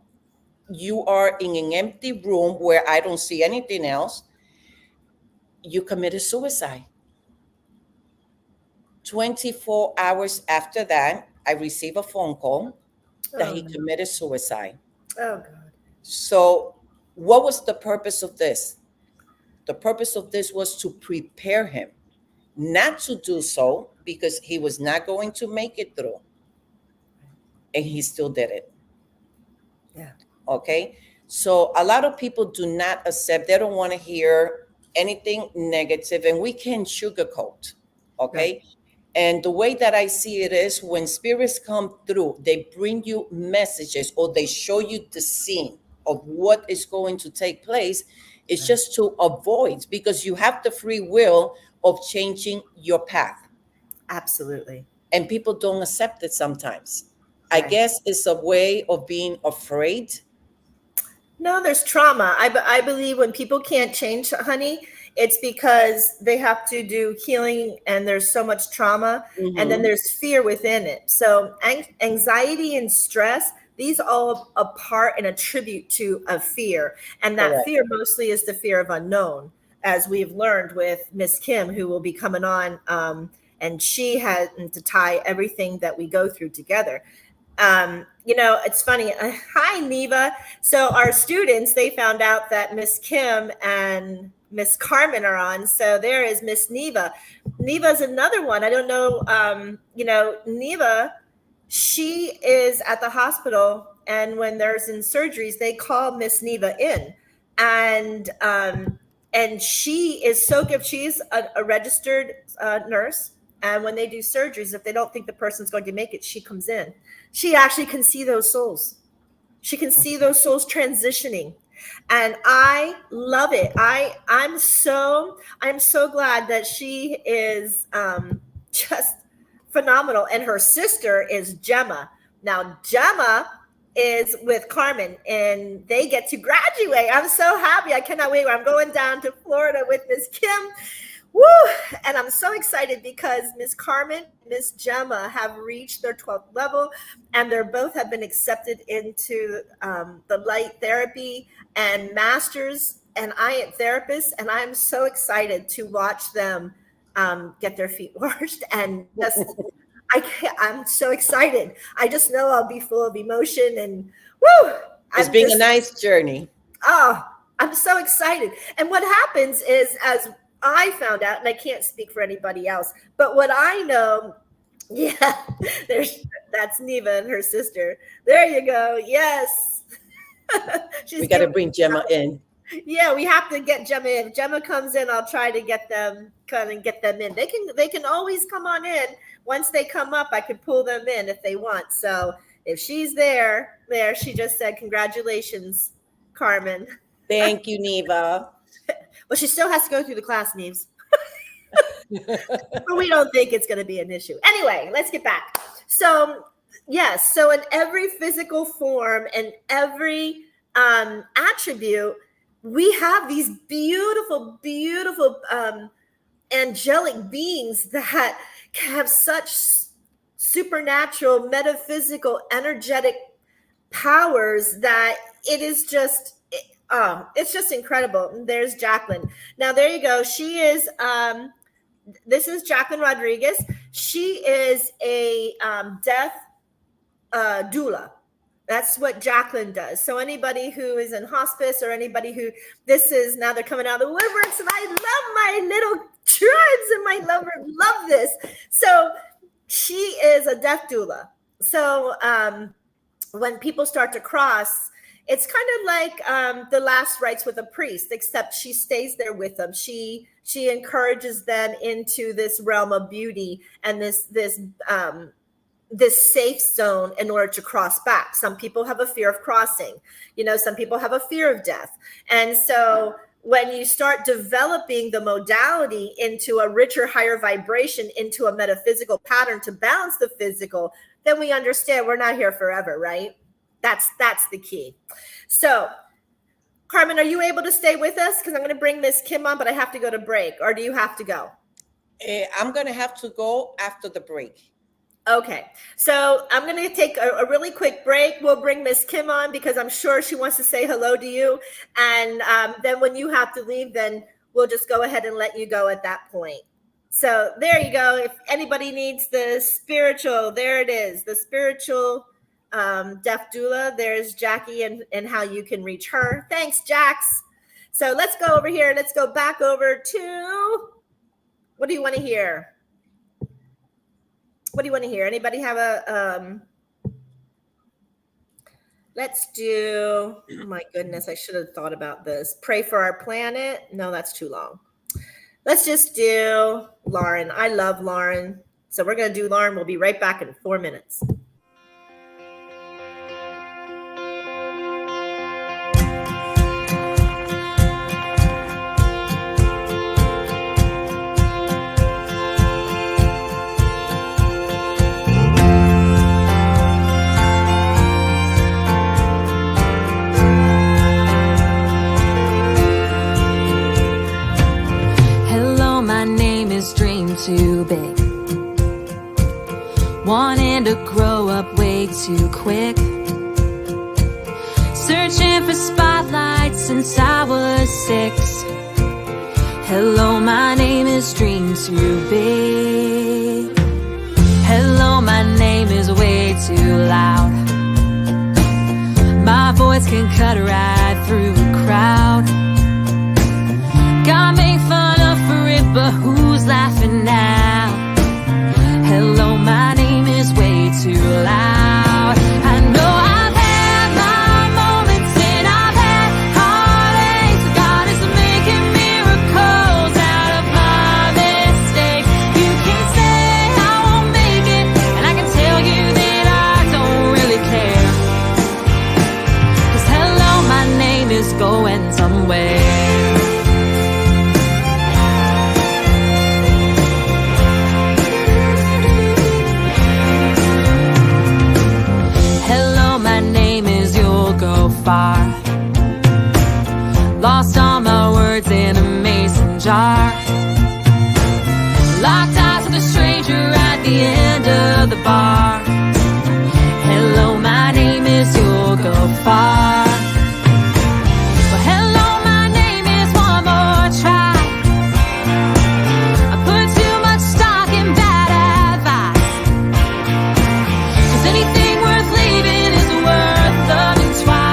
you are in an empty room where I don't see anything else. You committed suicide." 24 hours after that, I received a phone call that Oh he no. committed suicide. Oh God. So, what was the purpose of this? The purpose of this was to prepare him not to do so, because he was not going to make it through. And he still did it. Yeah. Okay. So a lot of people do not accept, they don't want to hear anything negative, and we can sugarcoat. Okay. Right. And the way that I see it is, when spirits come through, they bring you messages or they show you the scene of what is going to take place. It's just to avoid, because you have the free will of changing your path. Absolutely. And people don't accept it sometimes. I Right. guess it's a way of being afraid. No, there's trauma. I believe when people can't change, honey, it's because they have to do healing and there's so much trauma, and then Mhm. there's fear within it. So anxiety and stress, these all a part and a tribute to a fear. And that Correct. fear mostly is the fear of unknown, as we've learned with Miss Kim, who will be coming on. And she had to tie everything that we go through together. It's funny. Hi, Neva. So our students, they found out that Miss Kim and Miss Carmen are on. So there is Miss Neva. Neva's another one. I don't know. Neva, she is at the hospital, and when there's in surgeries, they call Miss Neva in, and she is so good. She's a registered nurse. And when they do surgeries, if they don't think the person's going to make it, she comes in. She actually can see those souls. She can see those souls transitioning. And I love it. I'm so glad that she is just phenomenal. And her sister is Gemma. Now, Gemma is with Carmen, and they get to graduate. I'm so happy. I cannot wait. I'm going down to Florida with Miss Kim. Woo! And I'm so excited because Miss Carmen, Miss Gemma have reached their 12th level, and they're both have been accepted into the light therapy and masters and therapists. And I'm so excited to watch them get their feet washed. And just, I'm so excited. I just know I'll be full of emotion and woo! It's been a nice journey. Oh, I'm so excited. And what happens is, as I found out, and I can't speak for anybody else, but what I know, that's Neva and her sister. There you go. Yes. We got to bring Gemma in. Yeah, we have to get Gemma in. If Gemma comes in, I'll try to get them in. They can always come on in. Once they come up, I can pull them in if they want. So if she's there, she just said, congratulations, Carmen. Thank you, Neva. Well, she still has to go through the class, Neves. But we don't think it's going to be an issue. Anyway, let's get back. So, yes. So in every physical form and every attribute, we have these beautiful, beautiful angelic beings that have such supernatural, metaphysical, energetic powers that it is just... it's just incredible. There's Jacqueline. Now, there you go. She is, this is Jacqueline Rodriguez. She is a death doula. That's what Jacqueline does. So anybody who is in hospice or anybody who, now they're coming out of the woodworks, and I love my little tribes and my lovers love this. So she is a death doula. So when people start to cross, it's kind of like the last rites with a priest, except she stays there with them. She encourages them into this realm of beauty and this safe zone in order to cross back. Some people have a fear of crossing. Some people have a fear of death. And so when you start developing the modality into a richer, higher vibration, into a metaphysical pattern to balance the physical, then we understand we're not here forever, right? That's the key. So, Carmen, are you able to stay with us? Because I'm going to bring Miss Kim on, but I have to go to break. Or do you have to go? I'm going to have to go after the break. Okay. So I'm going to take a really quick break. We'll bring Miss Kim on because I'm sure she wants to say hello to you. And then when you have to leave, then we'll just go ahead and let you go at that point. So there you go. If anybody needs the spiritual, there it is. The spiritual deaf doula. There's Jackie and how you can reach her. Thanks, Jax. So let's go over here. Let's go back over to, what do you want to hear? What do you want to hear? Anybody have a, let's do, oh my goodness, I should have thought about this. Pray for our planet. No, that's too long. Let's just do Lauren. I love Lauren. So we're going to do Lauren. We'll be right back in 4 minutes. Too big, wanting to grow up way too quick, searching for spotlights since I was 6. Hello, my name is Dream Too Big. Hello, my name is way too loud. words can cut right through a crowd. God made fun of for it, but who's laughing now? Hello, my name is way too loud. I know I've had my moments and I've had heartaches. God is making miracles out of my mistakes. You can say I won't make it, and I can tell you that I don't really care. 'Cause hello, my name is going somewhere. Far. Lost all my words in a mason jar. Locked eyes with a stranger at the end of the bar. Hello, my name is You'll Go Far. Well, hello, my name is One More Try. I put too much stock in bad advice. 'Cause anything worth leaving is worth loving twice.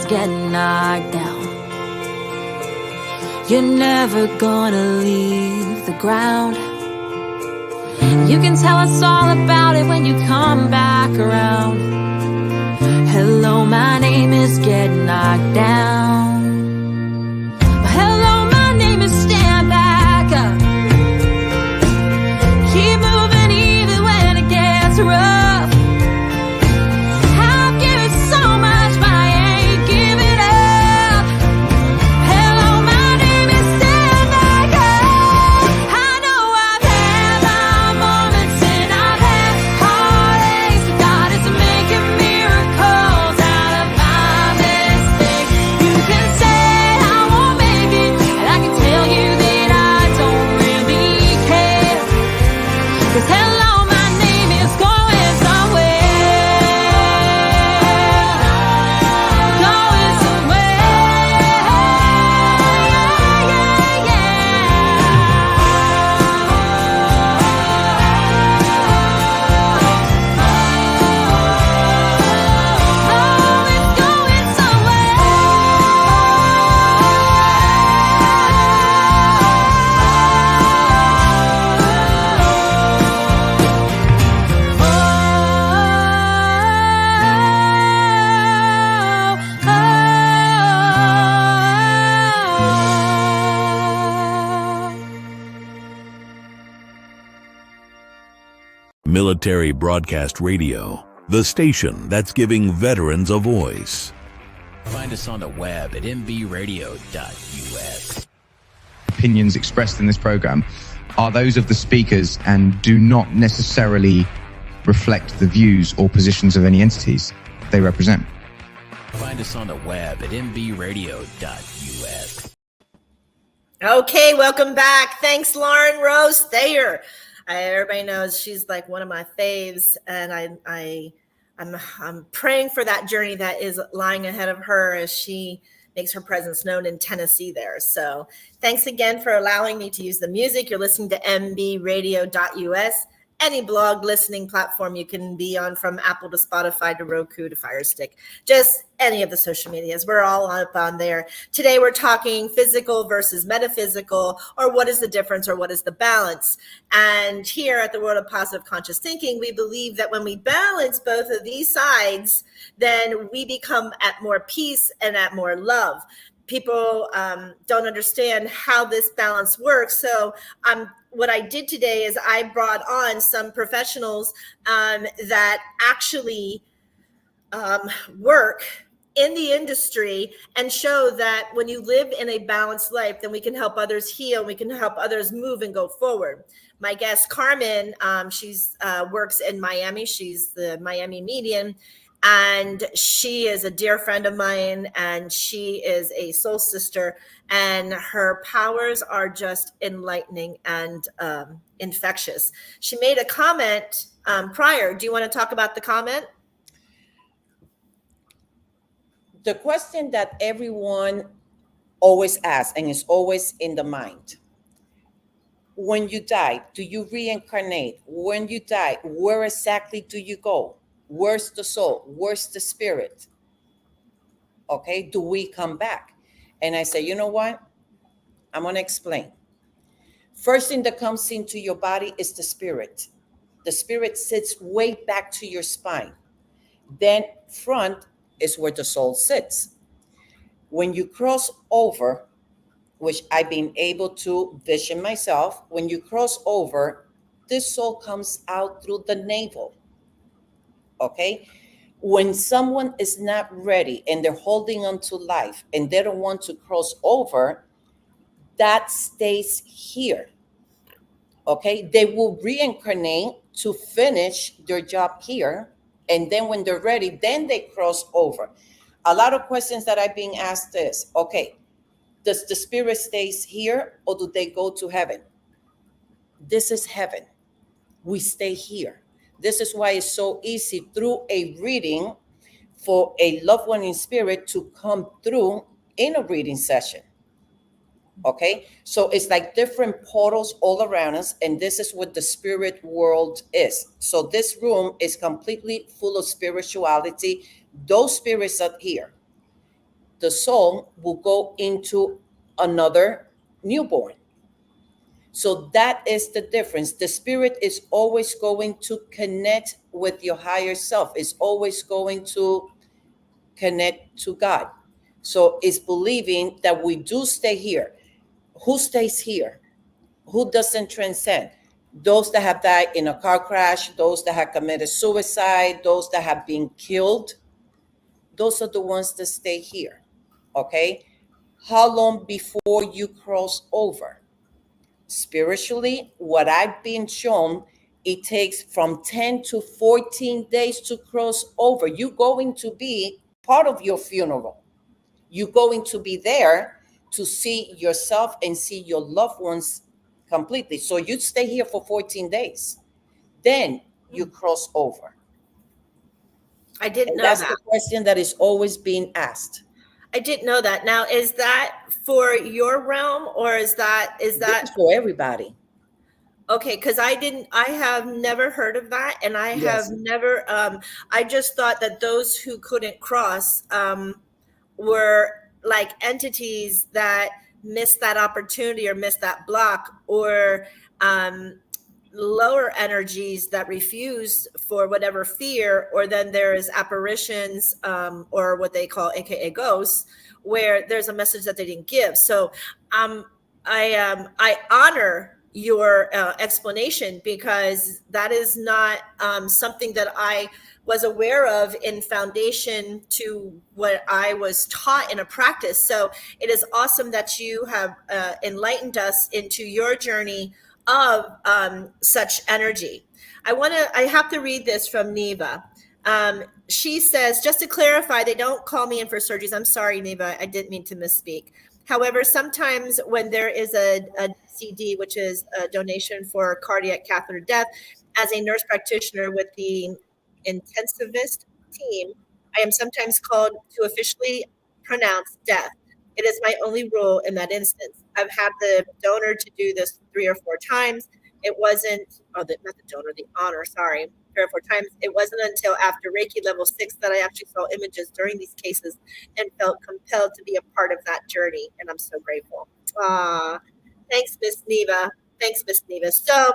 Getting knocked down. You're never gonna leave the ground. You can tell us all about it when you come back around. Hello, my name is Getting Knocked Down. Hello, my name is Stand Back Up. Keep moving even when it gets rough. Military Broadcast Radio, the station that's giving veterans a voice. Find us on the web at mbradio.us. Opinions expressed in this program are those of the speakers and do not necessarily reflect the views or positions of any entities they represent. Find us on the web at mbradio.us. Okay, welcome back. Thanks, Lauren Rose Thayer. Everybody knows she's like one of my faves, and I'm praying for that journey that is lying ahead of her as she makes her presence known in Tennessee there. So thanks again for allowing me to use the music. You're listening to mbradio.us. Any blog listening platform you can be on, from Apple to Spotify to Roku to Fire Stick, just any of the social medias. We're all up on there. Today we're talking physical versus metaphysical, or what is the difference or what is the balance. And here at the World of Positive Conscious Thinking, we believe that when we balance both of these sides, then we become at more peace and at more love. People don't understand how this balance works. So what I did today is I brought on some professionals that actually work in the industry and show that when you live in a balanced life, then we can help others heal. We can help others move and go forward. My guest, Carmen, she's works in Miami. She's the Miami medium, and she is a dear friend of mine, and she is a soul sister, and her powers are just enlightening and infectious. She made a comment prior. Do you want to talk about the comment? The question that everyone always asks, and is always in the mind: when you die, do you reincarnate? When you die, where exactly do you go? Where's the soul? Where's the spirit? Okay, do we come back? And I say, you know what? I'm going to explain. First thing that comes into your body is the spirit. The spirit sits way back to your spine. Then front is where the soul sits. When you cross over, which I've been able to vision myself, when you cross over, this soul comes out through the navel. Okay? When someone is not ready and they're holding on to life and they don't want to cross over, that stays here. Okay? They will reincarnate to finish their job here. And then when they're ready, then they cross over. A lot of questions that I've been asked is, okay, does the spirit stays here or do they go to heaven? This is heaven. We stay here. This is why it's so easy through a reading for a loved one in spirit to come through in a reading session. Okay, so it's like different portals all around us, and this is what the spirit world is. So this room is completely full of spirituality. Those spirits are here. The soul will go into another newborn. So that is the difference. The spirit is always going to connect with your higher self. It's always going to connect to God. So it's believing that we do stay here. Who stays here? Who doesn't transcend? Those that have died in a car crash, those that have committed suicide, those that have been killed, those are the ones that stay here. Okay? How long before you cross over? Spiritually, what I've been shown, it takes from 10 to 14 days to cross over. You're going to be part of your funeral. You're going to be there to see yourself and see your loved ones completely. So you stay here for 14 days. Then you cross over. I didn't know that's that. The question that is always being asked. I didn't know that. Now, is that for your realm, or is that This is for everybody? Okay, because I have never heard of that, and I have never. I just thought that those who couldn't cross were like entities that missed that opportunity or missed that block, or lower energies that refuse for whatever fear, or then there's apparitions or what they call AKA ghosts, where there's a message that they didn't give. So I honor your explanation, because that is not something that I was aware of in foundation to what I was taught in a practice. So it is awesome that you have enlightened us into your journey of such energy. I have to read this from Neva. She says, just to clarify, they don't call me in for surgeries. I'm sorry, Neva, I didn't mean to misspeak. However, sometimes when there is a CD, which is a donation for cardiac catheter death, as a nurse practitioner with the intensivist team, I am sometimes called to officially pronounce death. It is my only rule in that instance. I've had the donor to do this 3 or 4 times. It wasn't, not the donor, the honor, sorry, 3 or 4 times. It wasn't until after Reiki level 6 that I actually saw images during these cases and felt compelled to be a part of that journey. And I'm so grateful. Thanks, Miss Neva. Thanks, Miss Neva. So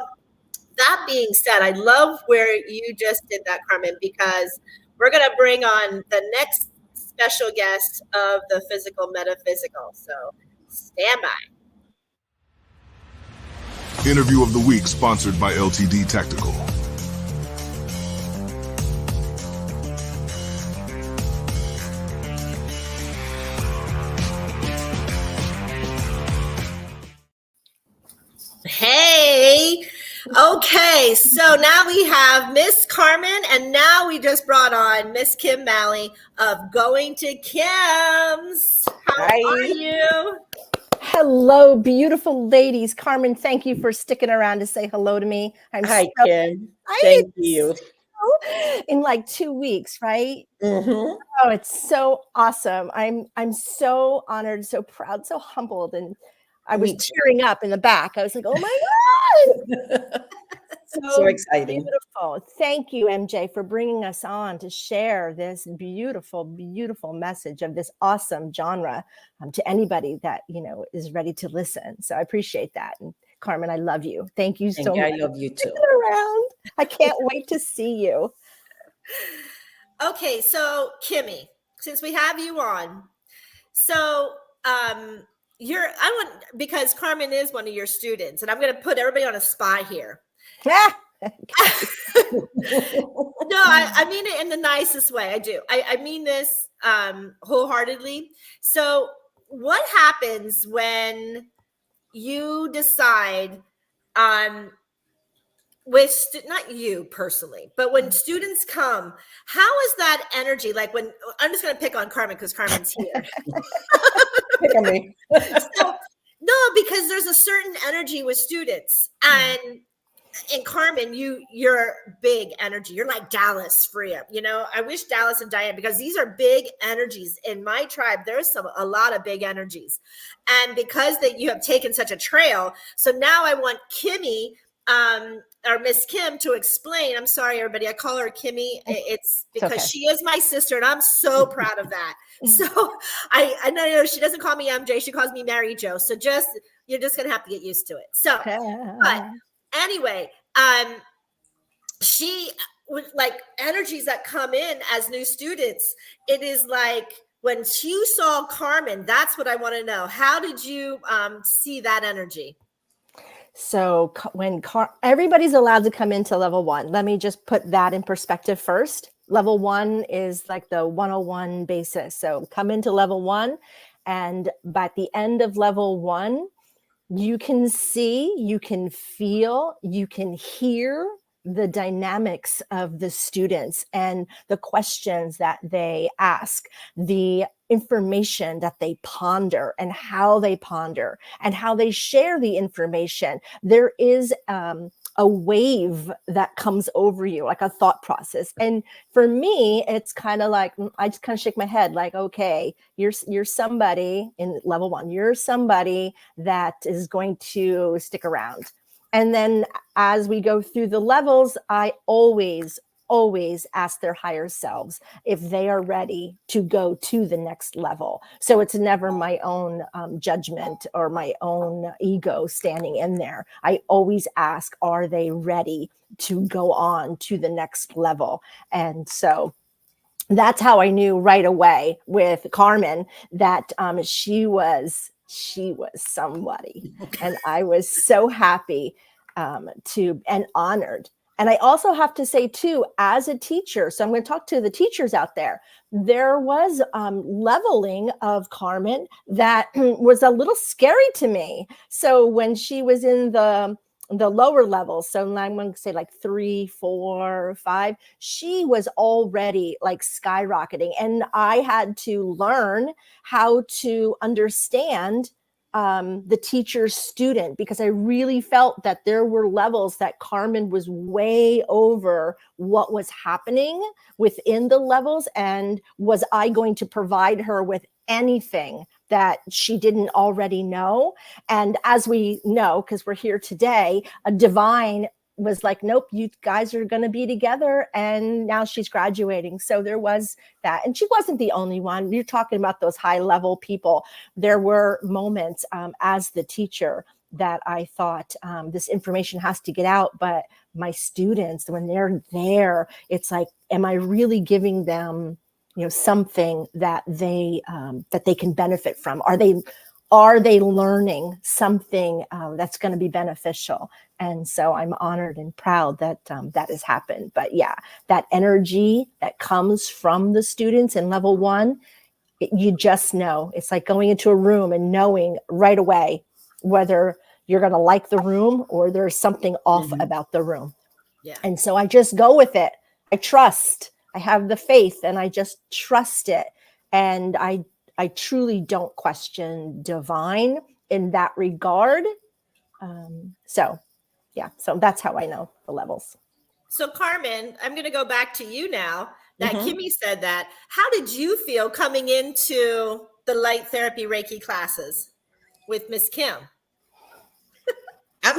that being said, I love where you just did that, Carmen, because we're going to bring on the next special guest of the Physical Metaphysical. So stand by. Interview of the week sponsored by LTD Tactical. Okay, so now we have Miss Carmen, and now we just brought on Miss Kim Malley of Going to Kim's. How are you? Hello, beautiful ladies. Carmen, thank you for sticking around to say hello to me. Hi, Kim. Thank you. In like 2 weeks, right? Mm-hmm. Oh, it's so awesome. I'm so honored, so proud, so humbled, and I was tearing up in the back. I was like, oh my God. So exciting. Beautiful. Thank you, MJ, for bringing us on to share this beautiful, beautiful message of this awesome genre to anybody that, is ready to listen. So I appreciate that. And Carmen, I love you. Thank you so much. I love you too. Around. I can't wait to see you. Okay, so Kimmy, since we have you on, so because Carmen is one of your students, and I'm going to put everybody on a spot here. No, I mean it in the nicest way. I do. I mean this wholeheartedly. So what happens when you decide not you personally, but when students come, how is that energy? Like when I'm just going to pick on Carmen because Carmen's here. Pick on me. No, because there's a certain energy with students, and Carmen, you're big energy. You're like Dallas Freya. I wish Dallas and Diane, because these are big energies in my tribe. There's a lot of big energies, and because that you have taken such a trail, so now I want Kimmy, or Miss Kim, to explain. I'm sorry, everybody. I call her Kimmy. It's because she is my sister, and I'm so proud of that. So I know she doesn't call me MJ. She calls me Mary Jo. So you're just gonna have to get used to it. So, but anyway, she with like energies that come in as new students. It is like when you saw Carmen. That's what I want to know. How did you see that energy? So when everybody's allowed to come into level 1, let me just put that in perspective first. Level 1 is like the 101 basis. So come into level 1, and by the end of level 1, you can see, you can feel, you can hear the dynamics of the students and the questions that they ask, the information that they ponder and how they ponder and how they share the information. There is a wave that comes over you, like a thought process. And for me, it's kind of like, I just kind of shake my head like, okay, you're somebody in level 1, you're somebody that is going to stick around. And then as we go through the levels, I always ask their higher selves if they are ready to go to the next level. So it's never my own judgment or my own ego standing in there. I always ask, are they ready to go on to the next level? And so that's how I knew right away with Carmen that she was somebody. And I was so happy and honored. And I also have to say too, as a teacher, so I'm going to talk to the teachers out there, there was leveling of Carmen that was a little scary to me. So when she was in the lower levels, so I'm going to say like 3, 4, 5, she was already like skyrocketing. And I had to learn how to understand the teacher's student, because I really felt that there were levels that Carmen was way over what was happening within the levels. And was I going to provide her with anything that she didn't already know? And as we know, because we're here today, a divine was like, nope, you guys are going to be together. And now she's graduating. So there was that. And she wasn't the only one. You're talking about those high level people. There were moments as the teacher that I thought this information has to get out. But my students, when they're there, it's like, am I really giving them something that they can benefit from? Are they learning something that's going to be beneficial? And so I'm honored and proud that that has happened. But yeah, that energy that comes from the students in level 1, you just know. It's like going into a room and knowing right away whether you're going to like the room or there's something off Mm-hmm. about the room. Yeah. And so I just go with it. I trust. I have the faith and I just trust it. And I truly don't question divine in that regard. So that's how I know the levels. So Carmen, I'm going to go back to you now that Mhm. Kimmy said that. How did you feel coming into the light therapy Reiki classes with Miss Kim? I'm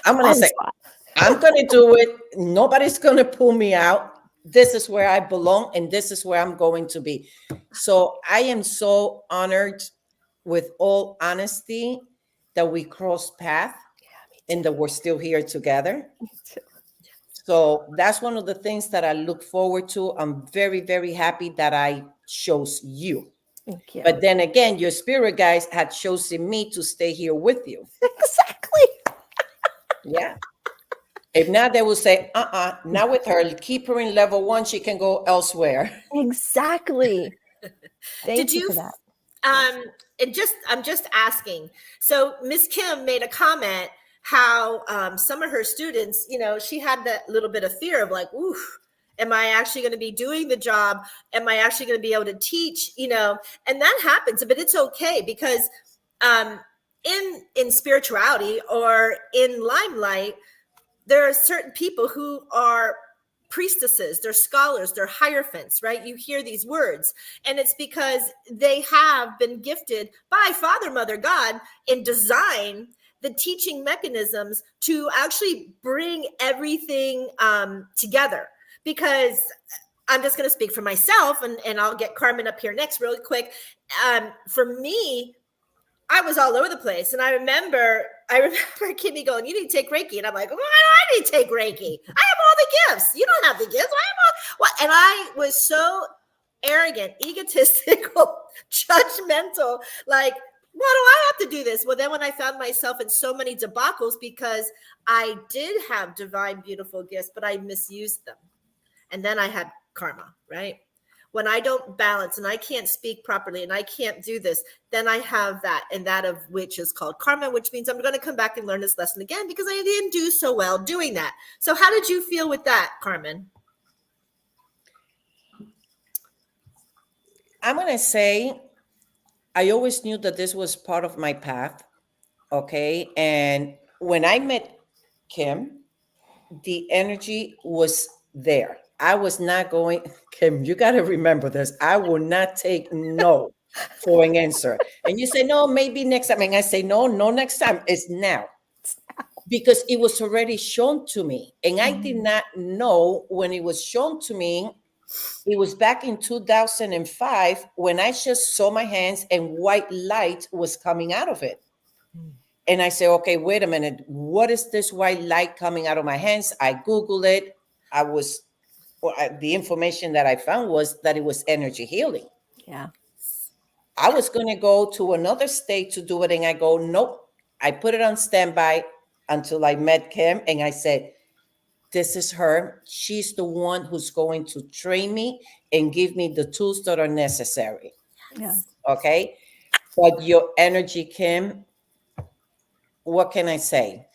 going to say, I'm going to do it. Nobody's going to pull me out. This is where I belong and this is where I'm going to be. So I am so honored, with all honesty, that we crossed paths and that we're still here together. So that's one of the things that I look forward to. I'm very, very happy that I chose you. Thank you. But then again, your spirit guides had chosen me to stay here with you. Exactly. Yeah. If not, they will say, not with her. Keep her in level 1. She can go elsewhere. Exactly. Thank you for that. I'm just asking. So Miss Kim made a comment how some of her students, she had that little bit of fear of like, oof, am I actually going to be doing the job? Am I actually going to be able to teach? And that happens, but it's okay because in spirituality or in limelight, there are certain people who are priestesses, they're scholars, they're hierophants, right? You hear these words, and it's because they have been gifted by Father, Mother, God in design, the teaching mechanisms to actually bring everything together. Because I'm just going to speak for myself, and I'll get Carmen up here next really quick. For me, I was all over the place. And I remember Kimmy going, you need to take Reiki. And I'm like, why do I need to take Reiki? I have all the gifts. You don't have the gifts. And I was so arrogant, egotistical, judgmental. Like, why do I have to do this? Well, then when I found myself in so many debacles because I did have divine, beautiful gifts, but I misused them. And then I had karma, right? When I don't balance and I can't speak properly and I can't do this, then I have that, and that of which is called karma, which means I'm going to come back and learn this lesson again because I didn't do so well doing that. So how did you feel with that, Carmen? I'm going to say I always knew that this was part of my path. Okay. And when I met Kim, the energy was there. I was not going, Kim, you got to remember this. I will not take no for an answer. And you say, no, maybe next time. And I say, no, next time. It's now. Because it was already shown to me. And I did not know when it was shown to me. It was back in 2005 when I just saw my hands and white light was coming out of it. And I say, okay, wait a minute. What is this white light coming out of my hands? I Googled it. The information that I found was that it was energy healing. Yeah. I was going to go to another state to do it. And I go, nope. I put it on standby until I met Kim. And I said, this is her. She's the one who's going to train me and give me the tools that are necessary. Yeah. Okay. But your energy, Kim, what can I say?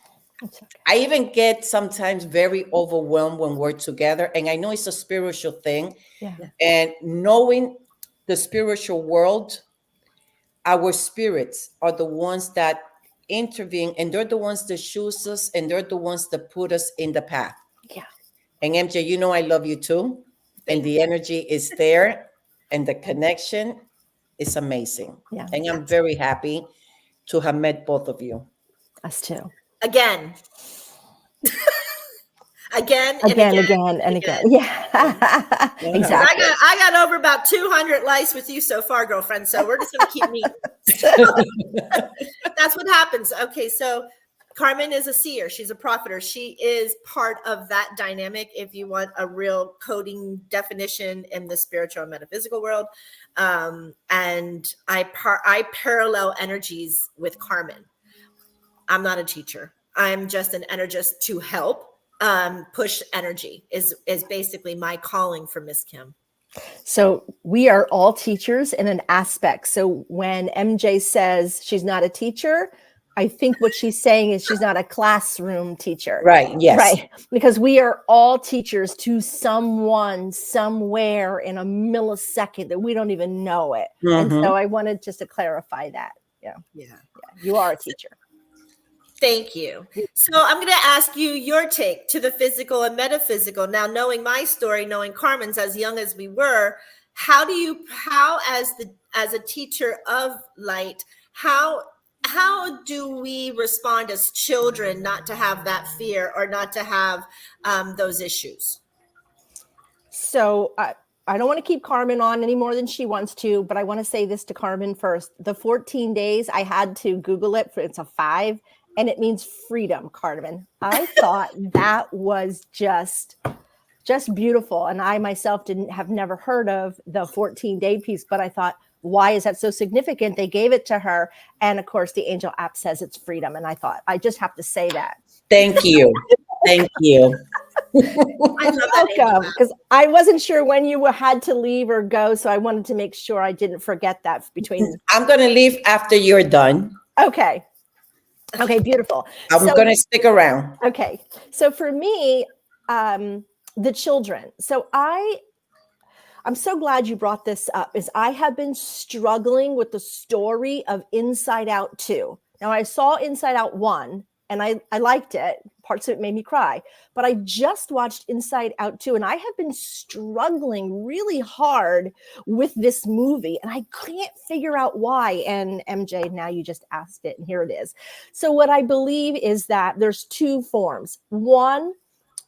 Okay. I even get sometimes very overwhelmed when we're together. And I know it's a spiritual thing. Yeah. And knowing the spiritual world, our spirits are the ones that intervene, and they're the ones that choose us, and they're the ones that put us in the path. Yeah. And MJ, I love you too. And the energy is there, and the connection is amazing. Yeah. And I'm very happy to have met both of you. Us too. Again. Again. Yeah. Exactly. I got over about 200 likes with you so far, girlfriend. So we're just going to keep meeting. That's what happens. Okay. So Carmen is a seer. She's a propheter. She is part of that dynamic. If you want a real coding definition in the spiritual and metaphysical world. And I parallel energies with Carmen. I'm not a teacher. I'm just an energist to help push energy is basically my calling for Miss Kim. So we are all teachers in an aspect. So when MJ says she's not a teacher, I think what she's saying is she's not a classroom teacher. Right. Yes. Right. Because we are all teachers to someone, somewhere in a millisecond that we don't even know it. And Mhm. so I wanted just to clarify that. Yeah. You are a teacher. Thank you. So I'm going to ask you your take to the physical and metaphysical. Now, knowing my story, knowing Carmen's as young as we were, how as a teacher of light, how do we respond as children not to have that fear or not to have those issues? So I don't want to keep Carmen on any more than she wants to, but I want to say this to Carmen first. The 14 days, I had to Google it. It's a 5, and it means freedom, Carmen. I thought that was just beautiful. And I myself have never heard of the 14-day piece, but I thought, why is that so significant? They gave it to her. And of course, the Angel app says it's freedom. And I thought, I just have to say that. Thank you. Thank you. I love that. Welcome, because I wasn't sure when you had to leave or go. So I wanted to make sure I didn't forget that between. I'm going to leave after you're done. Okay. Okay, beautiful. I'm going to stick around. Okay. So for me, the children. So I'm so glad you brought this up, is I have been struggling with the story of Inside Out 2. Now, I saw Inside Out 1, and I liked it. Parts of it made me cry. But I just watched Inside Out 2, and I have been struggling really hard with this movie, and I can't figure out why. And MJ, now you just asked it, and here it is. So what I believe is that there's 2 forms. One,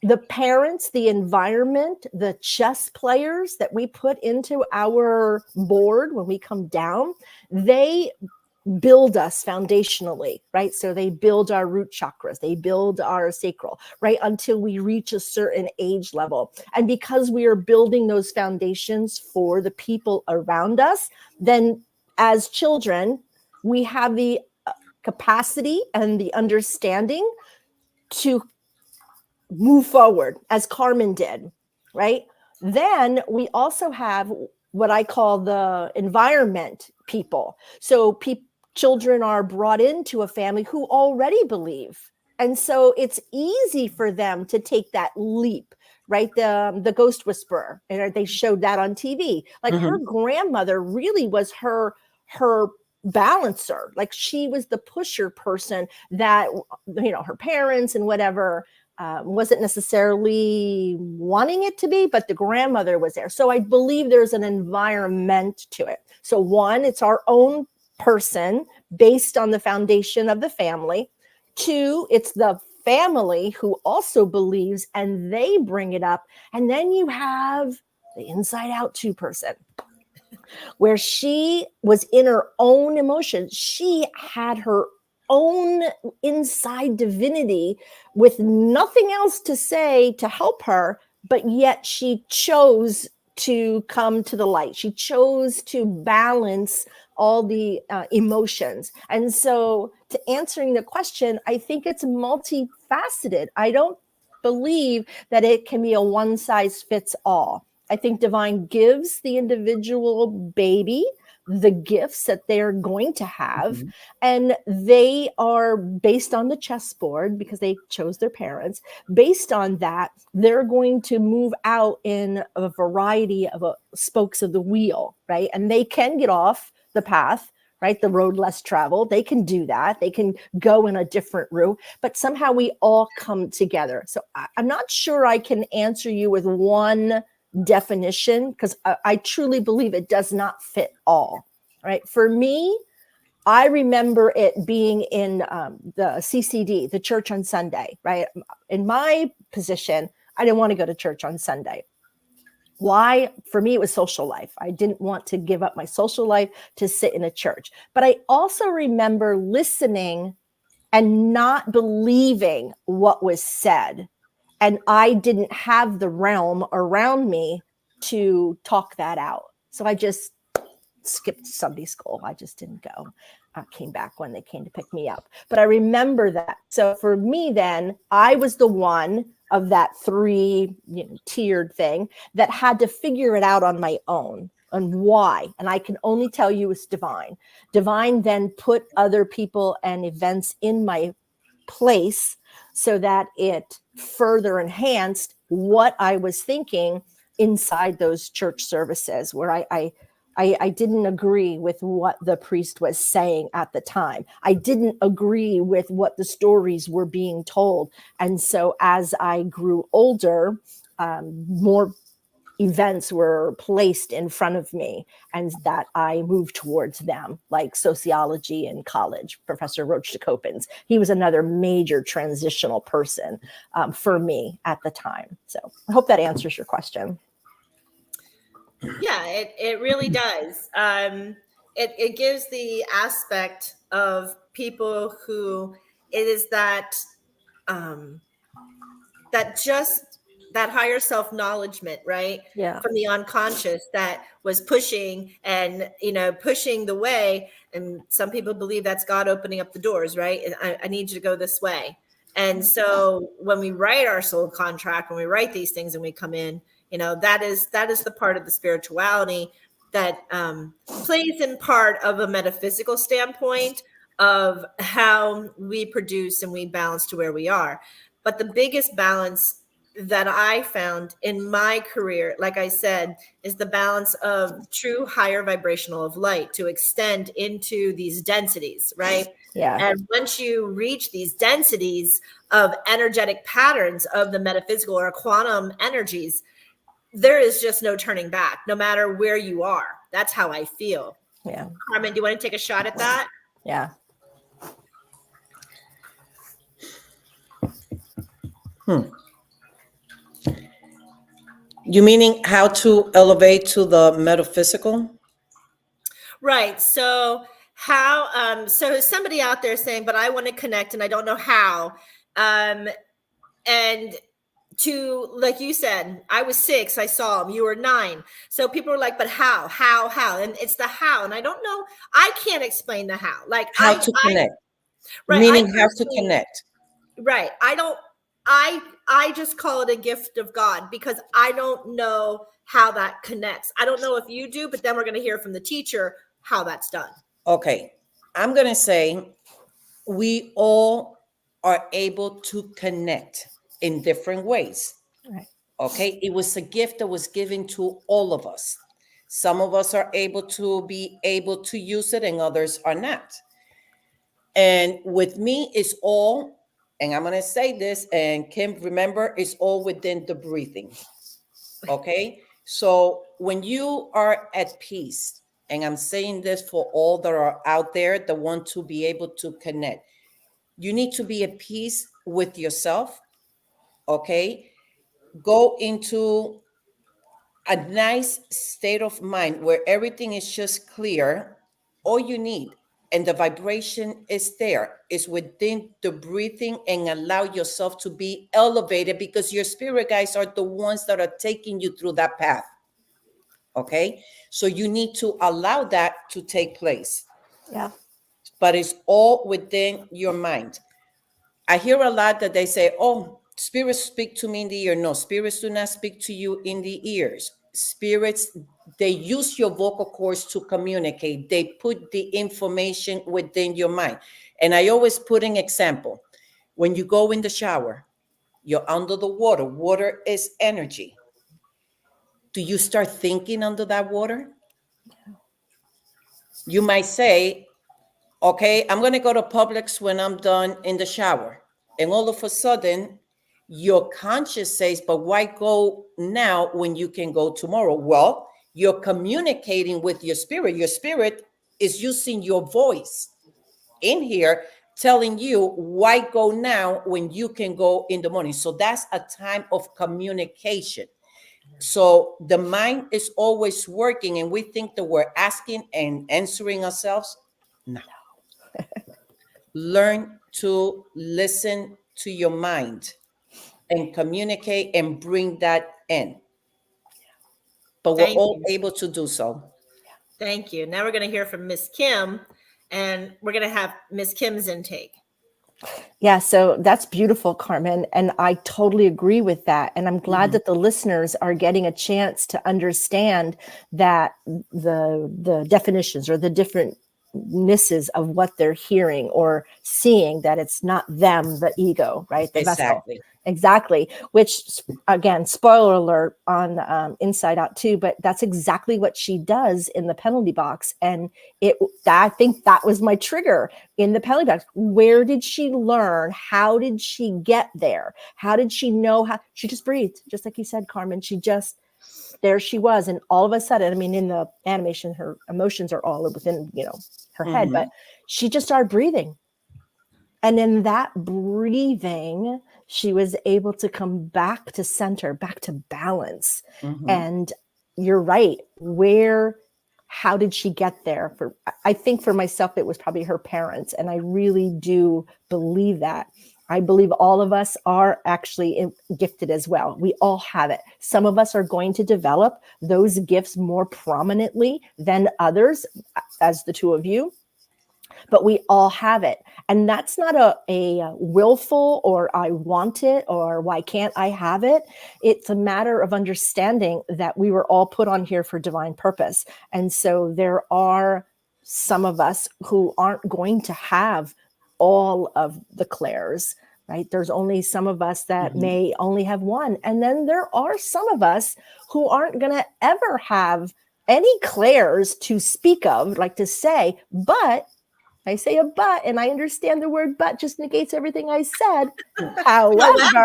the parents, the environment, the chess players that we put into our board when we come down, they build us foundationally, right? So they build our root chakras, they build our sacral, right? Until we reach a certain age level. And because we are building those foundations for the people around us, then as children, we have the capacity and the understanding to move forward, as Carmen did, right? Then we also have what I call the environment people. So children are brought into a family who already believe. And so it's easy for them to take that leap, right? The Ghost Whisperer, and they showed that on TV. Like her grandmother really was her balancer. Like she was the pusher person that, her parents and whatever wasn't necessarily wanting it to be, but the grandmother was there. So I believe there's an environment to it. So one, it's our own person based on the foundation of the family. 2, it's the family who also believes and they bring it up. And then you have the Inside Out 2 person, where she was in her own emotions. She had her own inside divinity with nothing else to say to help her, but yet she chose to come to the light. She chose to balance all the emotions. And so to answering the question, I think it's multifaceted. I don't believe that it can be a one size fits all. I think divine gives the individual baby the gifts that they're going to have, and they are based on the chessboard because they chose their parents. Based on that, they're going to move out in a variety of spokes of the wheel, right? And they can get off the path, right? The road less traveled. They can do that. They can go in a different route, but somehow we all come together. So I'm not sure I can answer you with one definition, because I truly believe it does not fit all. Right. For me, I remember it being in the CCD, the church on Sunday. Right. In my position, I didn't want to go to church on Sunday. Why? For me, it was social life. I didn't want to give up my social life to sit in a church. But I also remember listening and not believing what was said. And I didn't have the realm around me to talk that out. So I just skipped Sunday school. I just didn't go. I came back when they came to pick me up. But I remember that. So for me then, I was the one of that 3 tiered thing that had to figure it out on my own. And why? And I can only tell you it's divine. Divine then put other people and events in my place so that it further enhanced what I was thinking inside those church services where I didn't agree with what the priest was saying at the time. I didn't agree with what the stories were being told. And so as I grew older, more events were placed in front of me and that I moved towards them, like sociology in college. Professor Roach de Copens, he was another major transitional person for me at the time. So I hope that answers your question. Yeah, it really does. It gives the aspect of people who it is that that just that higher self acknowledgement, right? Yeah. From the unconscious that was pushing and pushing the way. And some people believe that's God opening up the doors, right? I need you to go this way. And so when we write our soul contract, when we write these things and we come in, that is the part of the spirituality that plays in part of a metaphysical standpoint of how we produce and we balance to where we are. But the biggest balance that I found in my career, like I said, is the balance of true higher vibrational of light to extend into these densities, right? Yeah. And once you reach these densities of energetic patterns of the metaphysical or quantum energies, there is just no turning back, no matter where you are. That's how I feel. Yeah. Carmen, do you want to take a shot at that? Yeah. You meaning how to elevate to the metaphysical? Right. So how so somebody out there saying, but I want to connect and I don't know how. And to, like you said, I was 6, I saw him, you were 9. So people were like, but how? And it's the how. And I don't know, I can't explain the how. Like How to connect. Right. Meaning how to connect. Right. I just call it a gift of God because I don't know how that connects. I don't know if you do, but then we're going to hear from the teacher how that's done. Okay. I'm going to say we all are able to connect in different ways. Right. Okay. It was a gift that was given to all of us. Some of us are able to use it and others are not. And with me, it's all, and I'm going to say this, and Kim, remember, it's all within the breathing. Okay. So when you are at peace, and I'm saying this for all that are out there that want to be able to connect, you need to be at peace with yourself. Okay. Go into a nice state of mind where everything is just clear. All you need, and the vibration is there, is within the breathing, and allow yourself to be elevated because your spirit guides are the ones that are taking you through that path. Okay. So you need to allow that to take place. Yeah. But it's all within your mind. I hear a lot that they say, oh, spirits speak to me in the ear. No, spirits do not speak to you in the ears. Spirits, they use your vocal cords to communicate. They put the information within your mind. And I always put an example. When you go in the shower, you're under the water. Water is energy. Do you start thinking under that water? You might say, okay, I'm going to go to Publix when I'm done in the shower. And all of a sudden, your conscious says, but why go now when you can go tomorrow? Well, you're communicating with your spirit. Your spirit is using your voice in here, telling you why go now when you can go in the morning. So that's a time of communication. So the mind is always working, and we think that we're asking and answering ourselves. No. Learn to listen to your mind and communicate and bring that in. But we're all able to do so. Thank you. Now we're going to hear from Miss Kim, and we're going to have Miss Kim's intake. Yeah, so that's beautiful, Carmen. And I totally agree with that. And I'm glad that the listeners are getting a chance to understand that the definitions or the different misses of what they're hearing or seeing, that it's not them, the ego, right? The vessel. Exactly. Exactly. Which, again, spoiler alert on Inside Out 2, but that's exactly what she does in the penalty box. And I think that was my trigger in the penalty box. Where did she learn? How did she get there? How did she know how? She just breathed, just like you said, Carmen. There she was. And all of a sudden, I mean, in the animation, her emotions are all within, her head, but she just started breathing. And in that breathing, she was able to come back to center, back to balance. And you're right. How did she get there? I think for myself, it was probably her parents. And I really do believe that. I believe all of us are actually gifted as well. We all have it. Some of us are going to develop those gifts more prominently than others, as the two of you. But we all have it. And that's not a willful or I want it or why can't I have it? It's a matter of understanding that we were all put on here for divine purpose. And so there are some of us who aren't going to have all of the clairs, right? There's only some of us that may only have one. And then there are some of us who aren't going to ever have any clairs to speak of, like to say, but I say a but, and I understand the word but just negates everything I said. However,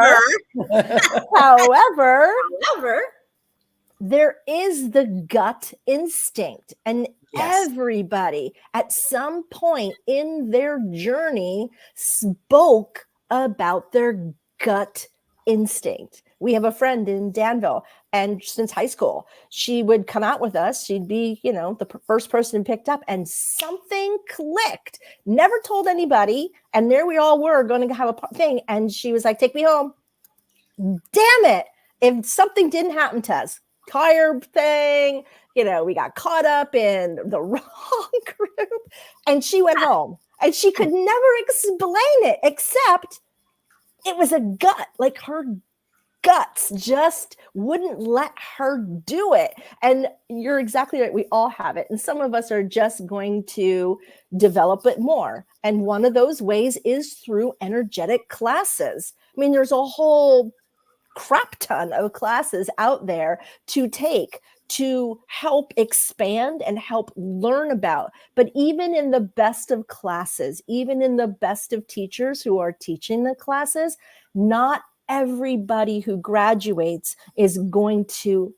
there is the gut instinct, and everybody at some point in their journey spoke about their gut instinct. We have a friend in Danville, and since high school, she would come out with us. She'd be, the first person picked up, and something clicked. Never told anybody, and there we all were going to have a thing. And she was like, "Take me home." Damn it! If something didn't happen to us, tire thing, we got caught up in the wrong group, and she went home, and she could never explain it except it was a gut, like her guts just wouldn't let her do it. And you're exactly right. We all have it. And some of us are just going to develop it more. And one of those ways is through energetic classes. I mean, there's a whole crap ton of classes out there to take to help expand and help learn about. But even in the best of classes, even in the best of teachers who are teaching the classes, not everybody who graduates is going to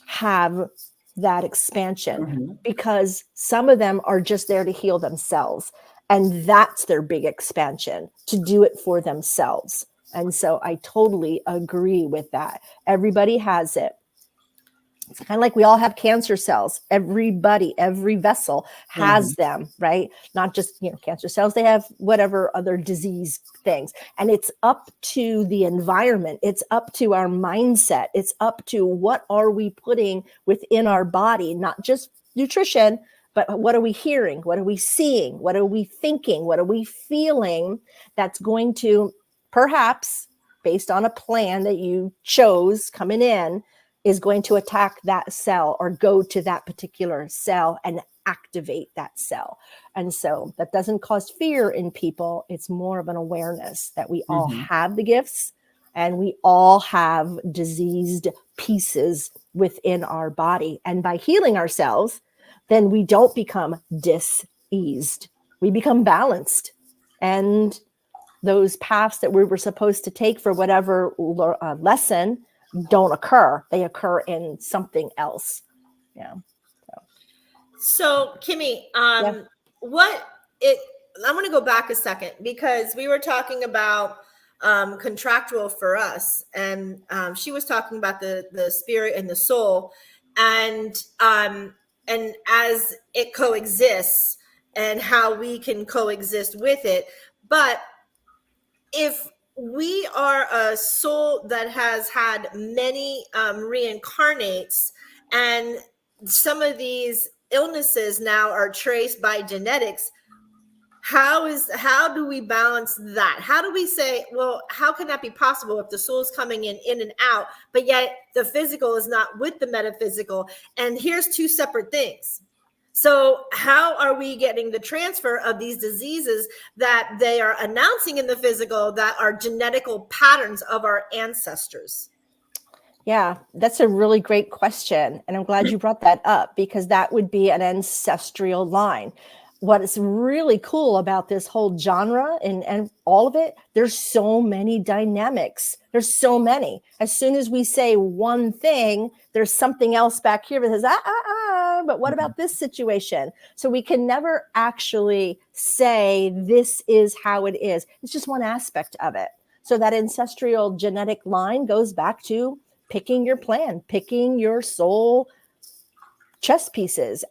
have that expansion because some of them are just there to heal themselves. And that's their big expansion, to do it for themselves. And so I totally agree with that. Everybody has it. It's kind of like we all have cancer cells. Everybody, every vessel has them, right? Not just, cancer cells. They have whatever other disease things. And it's up to the environment. It's up to our mindset. It's up to what are we putting within our body, not just nutrition, but what are we hearing? What are we seeing? What are we thinking? What are we feeling that's going to perhaps, based on a plan that you chose coming in, is going to attack that cell or go to that particular cell and activate that cell. And so that doesn't cause fear in people. It's more of an awareness that we all have the gifts and we all have diseased pieces within our body. And by healing ourselves, then we don't become diseased. We become balanced. And those paths that we were supposed to take for whatever lesson don't occur. They occur in something else. Yeah. So Kimmy, I'm going to go back a second because we were talking about contractual for us, and she was talking about the spirit and the soul, and as it coexists and how we can coexist with it. But if we are a soul that has had many reincarnates, and some of these illnesses now are traced by genetics, how do we balance that? How do we say, well, how can that be possible if the soul is coming in and out, but yet the physical is not with the metaphysical? And here's two separate things. So how are we getting the transfer of these diseases that they are announcing in the physical that are genetical patterns of our ancestors? Yeah, that's a really great question. And I'm glad you brought that up, because that would be an ancestral line. What is really cool about this whole genre and all of it, there's so many dynamics. There's so many. As soon as we say one thing, there's something else back here that says, but what about this situation? So we can never actually say this is how it is. It's just one aspect of it. So that ancestral genetic line goes back to picking your plan, picking your soul chess pieces,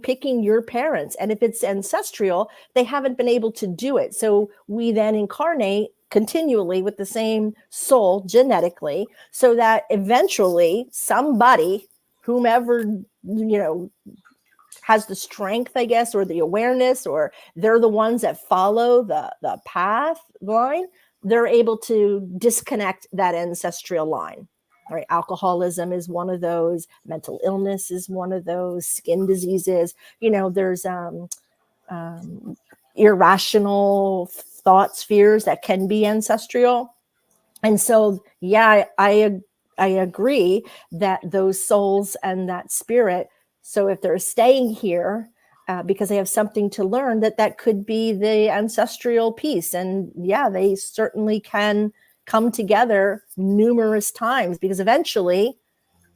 picking your parents. And if it's ancestral, they haven't been able to do it. So we then incarnate continually with the same soul genetically, so that eventually somebody, whomever, has the strength, I guess, or the awareness, or they're the ones that follow the path line, they're able to disconnect that ancestral line. All right, alcoholism is one of those. Mental illness is one of those. Skin diseases. There's irrational thoughts, fears that can be ancestral. And so, yeah, I agree that those souls and that spirit. So if they're staying here because they have something to learn, that could be the ancestral piece. And yeah, they certainly can come together numerous times, because eventually,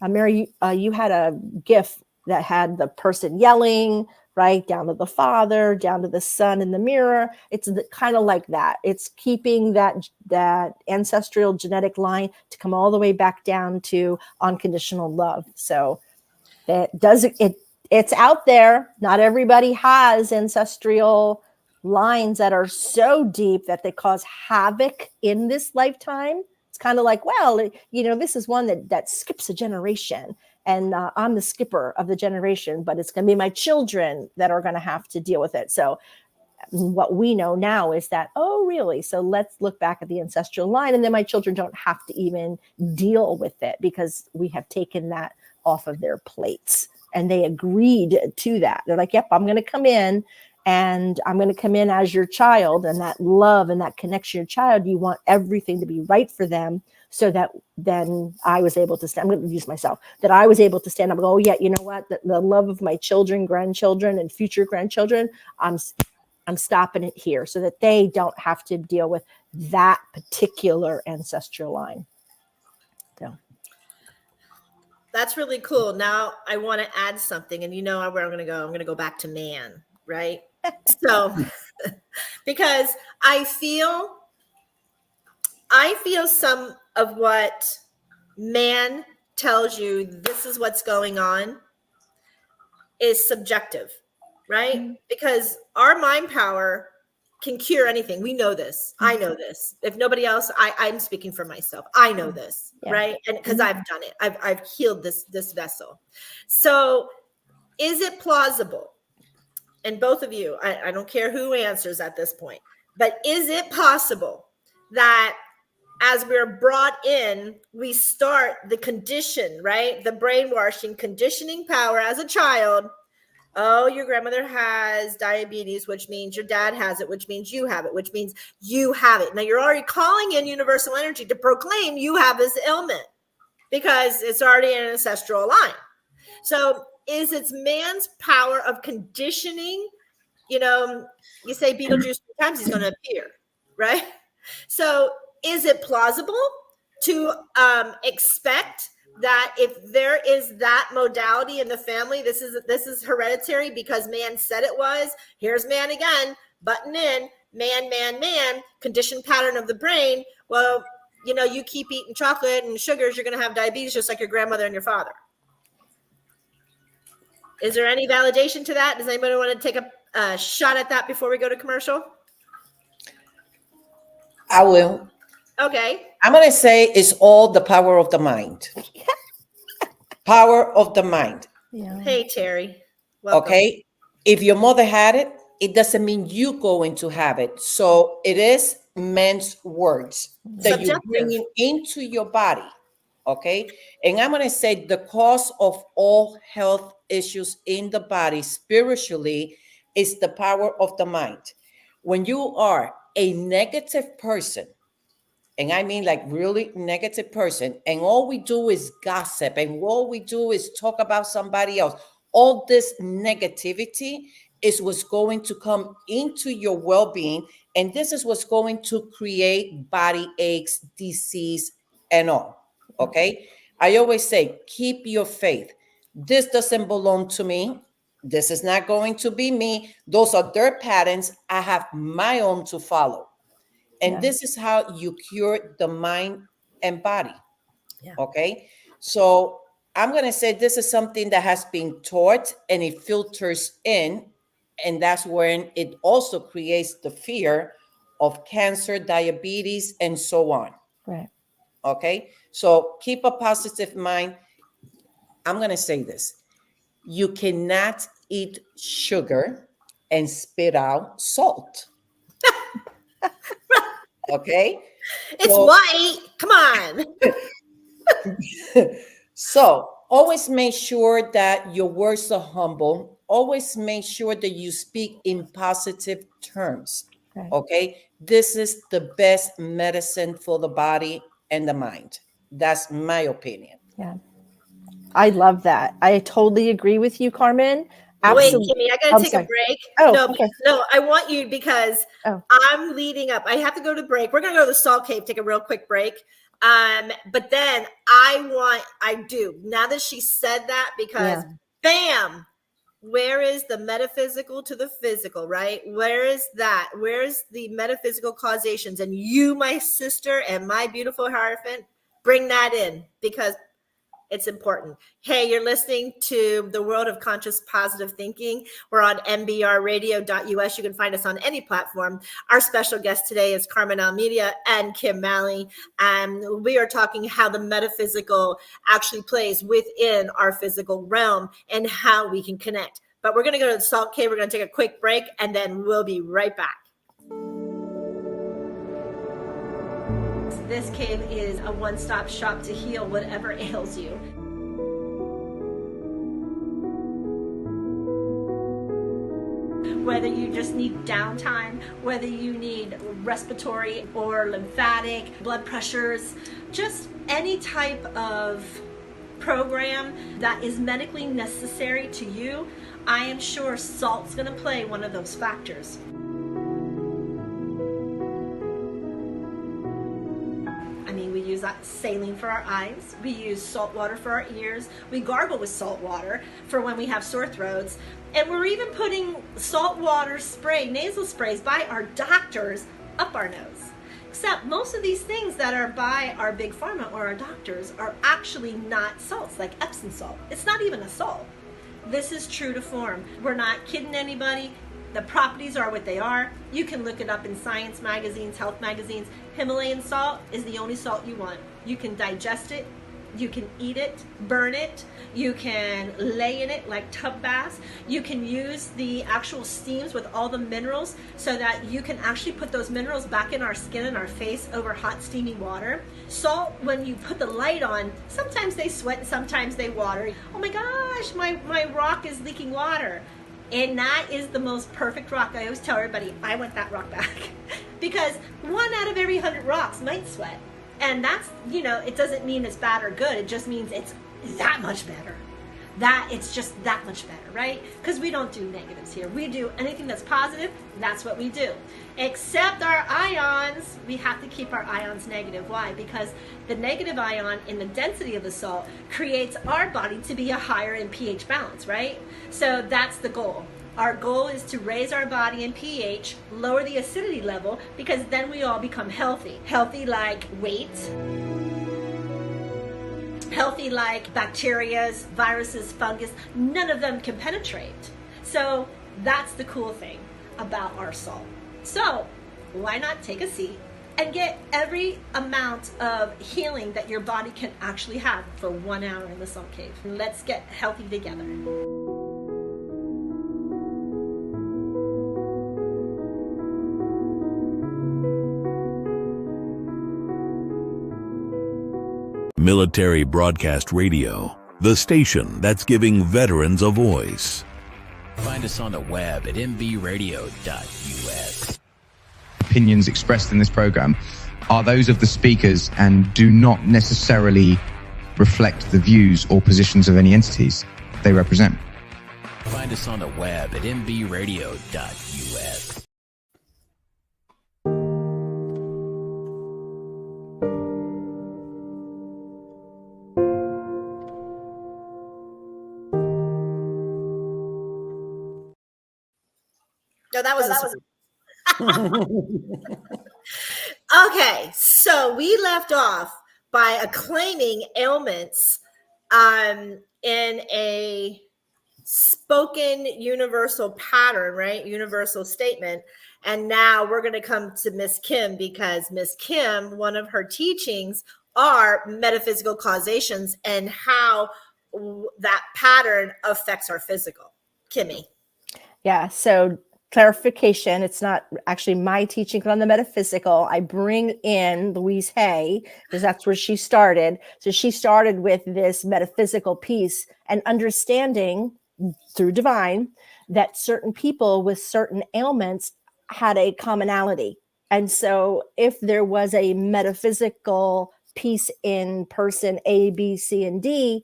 Mary, you had a GIF that had the person yelling, right, down to the father, down to the son in the mirror. It's kind of like that. It's keeping that ancestral genetic line to come all the way back down to unconditional love. So that does it's out there. Not everybody has ancestral lines that are so deep that they cause havoc in this lifetime. It's kind of like, well, this is one that skips a generation, and I'm the skipper of the generation, but it's going to be my children that are going to have to deal with it. So what we know now is that, oh, really? So let's look back at the ancestral line, and then my children don't have to even deal with it, because we have taken that off of their plates, and they agreed to that. They're like, yep, I'm going to come in. And I'm going to come in as your child, and that love and that connection, your child, you want everything to be right for them, so that then I was able to stand. I'm going to use myself, that I was able to stand up and go, oh yeah, you know what? The love of my children, grandchildren, and future grandchildren, I'm stopping it here, so that they don't have to deal with that particular ancestral line. So that's really cool. Now I want to add something, and where I'm going to go. I'm going to go back to man, right? So, because I feel some of what man tells you, this is what's going on, is subjective, right? Mm-hmm. Because our mind power can cure anything. We know this. I know this. If nobody else, I'm speaking for myself. I know this, right? And because I've done it, I've healed this vessel. So, is it plausible? And both of you, I don't care who answers at this point, but is it possible that as we're brought in, we start the condition, right? The brainwashing, conditioning power as a child. Oh, your grandmother has diabetes, which means your dad has it, which means you have it, which means you have it. Now you're already calling in universal energy to proclaim you have this ailment, because it's already an ancestral line. So is it's man's power of conditioning? You say Beetlejuice 3 times, he's going to appear, right? So is it plausible to expect that if there is that modality in the family, this is hereditary because man said it was? Here's man again, button in, man, conditioned pattern of the brain. Well, you keep eating chocolate and sugars, you're going to have diabetes just like your grandmother and your father. Is there any validation to that? Does anybody want to take a shot at that before we go to commercial? I will. Okay. I'm going to say it's all the power of the mind. Power of the mind. Yeah. Hey, Terry. Welcome. Okay. If your mother had it, it doesn't mean you're going to have it. So it is men's words that you're bringing into your body. Okay. And I'm going to say the cause of all health issues in the body spiritually is the power of the mind. When you are a negative person, and I mean like really negative person, and all we do is gossip, and all we do is talk about somebody else, all this negativity is what's going to come into your well-being, and this is what's going to create body aches, disease, and all. Okay. I always say, keep your faith. This doesn't belong to me. This is not going to be me. Those are their patterns. I have my own to follow. And this is how you cure the mind and body. Okay. So I'm going to say this is something that has been taught and it filters in. And that's when it also creates the fear of cancer, diabetes, and so on. Right. Okay. So keep a positive mind. I'm going to say this. You cannot eat sugar and spit out salt. Okay. It's white. Come on. So always make sure that your words are humble. Always make sure that you speak in positive terms. Right. Okay. This is the best medicine for the body and the mind. That's my opinion. Yeah. I love that. I totally agree with you, Carmen. Absolutely. Wait, Kimmy, I gotta take a break. No, I want you because I'm leading up. I have to go to break. We're gonna go to the Salt Cave, take a real quick break. But then I do now that she said that because bam, where is the metaphysical to the physical, right? Where is that? Where's the metaphysical causations? And you, my sister, and my beautiful Hierophant, bring that in because it's important. Hey, you're listening to the World of Conscious Positive Thinking. We're on mbrradio.us. You can find us on any platform. Our special guest today is Carmen Almeida and Kim Malley. And we are talking how the metaphysical actually plays within our physical realm and how we can connect. But we're going to go to the Salt Cave. We're going to take a quick break and then we'll be right back. This cave is a one-stop shop to heal whatever ails you. Whether you just need downtime, whether you need respiratory or lymphatic, blood pressures, just any type of program that is medically necessary to you, I am sure salt's going to play one of those factors. We use saline for our eyes. We use salt water for our ears. We gargle with salt water for when we have sore throats. And we're even putting salt water spray, nasal sprays by our doctors up our nose. Except most of these things that are by our big pharma or our doctors are actually not salts, like Epsom salt. It's not even a salt. This is true to form. We're not kidding anybody. The properties are what they are. You can look it up in science magazines, health magazines. Himalayan salt is the only salt you want. You can digest it, you can eat it, burn it, you can lay in it like tub baths. You can use the actual steams with all the minerals so that you can actually put those minerals back in our skin and our face over hot steamy water. Salt, when you put the light on, sometimes they sweat and sometimes they water. Oh my gosh, my rock is leaking water. And that is the most perfect rock. I always tell everybody, I want that rock back. Because 1 out of every 100 rocks might sweat. And that's, it doesn't mean it's bad or good. It just means it's that much better. It's just that much better, right? Because we don't do negatives here. We do anything that's positive, that's what we do. Except our ions, we have to keep our ions negative. Why? Because the negative ion in the density of the salt creates our body to be a higher in pH balance, right? So that's the goal. Our goal is to raise our body in pH, lower the acidity level, because then we all become healthy. Healthy like weight, healthy like bacteria, viruses, fungus, none of them can penetrate. So that's the cool thing about our salt. So why not take a seat and get every amount of healing that your body can actually have for 1 hour in the Salt Cave. Let's get healthy together. Military Broadcast Radio, the station that's giving veterans a voice. Find us on the web at mbradio.us. Opinions expressed in this program are those of the speakers and do not necessarily reflect the views or positions of any entities they represent. Find us on the web at mbradio.us. No, that was okay. So we left off by acclaiming ailments in a spoken universal pattern, right? Universal statement. And now we're going to come to Miss Kim, because Miss Kim, one of her teachings are metaphysical causations and how that pattern affects our physical. Kimmy. Yeah. So clarification, it's not actually my teaching on the metaphysical. I bring in Louise Hay because that's where she started. So she started with this metaphysical piece and understanding through divine that certain people with certain ailments had a commonality. And so if there was a metaphysical piece in person A, B, C, and D,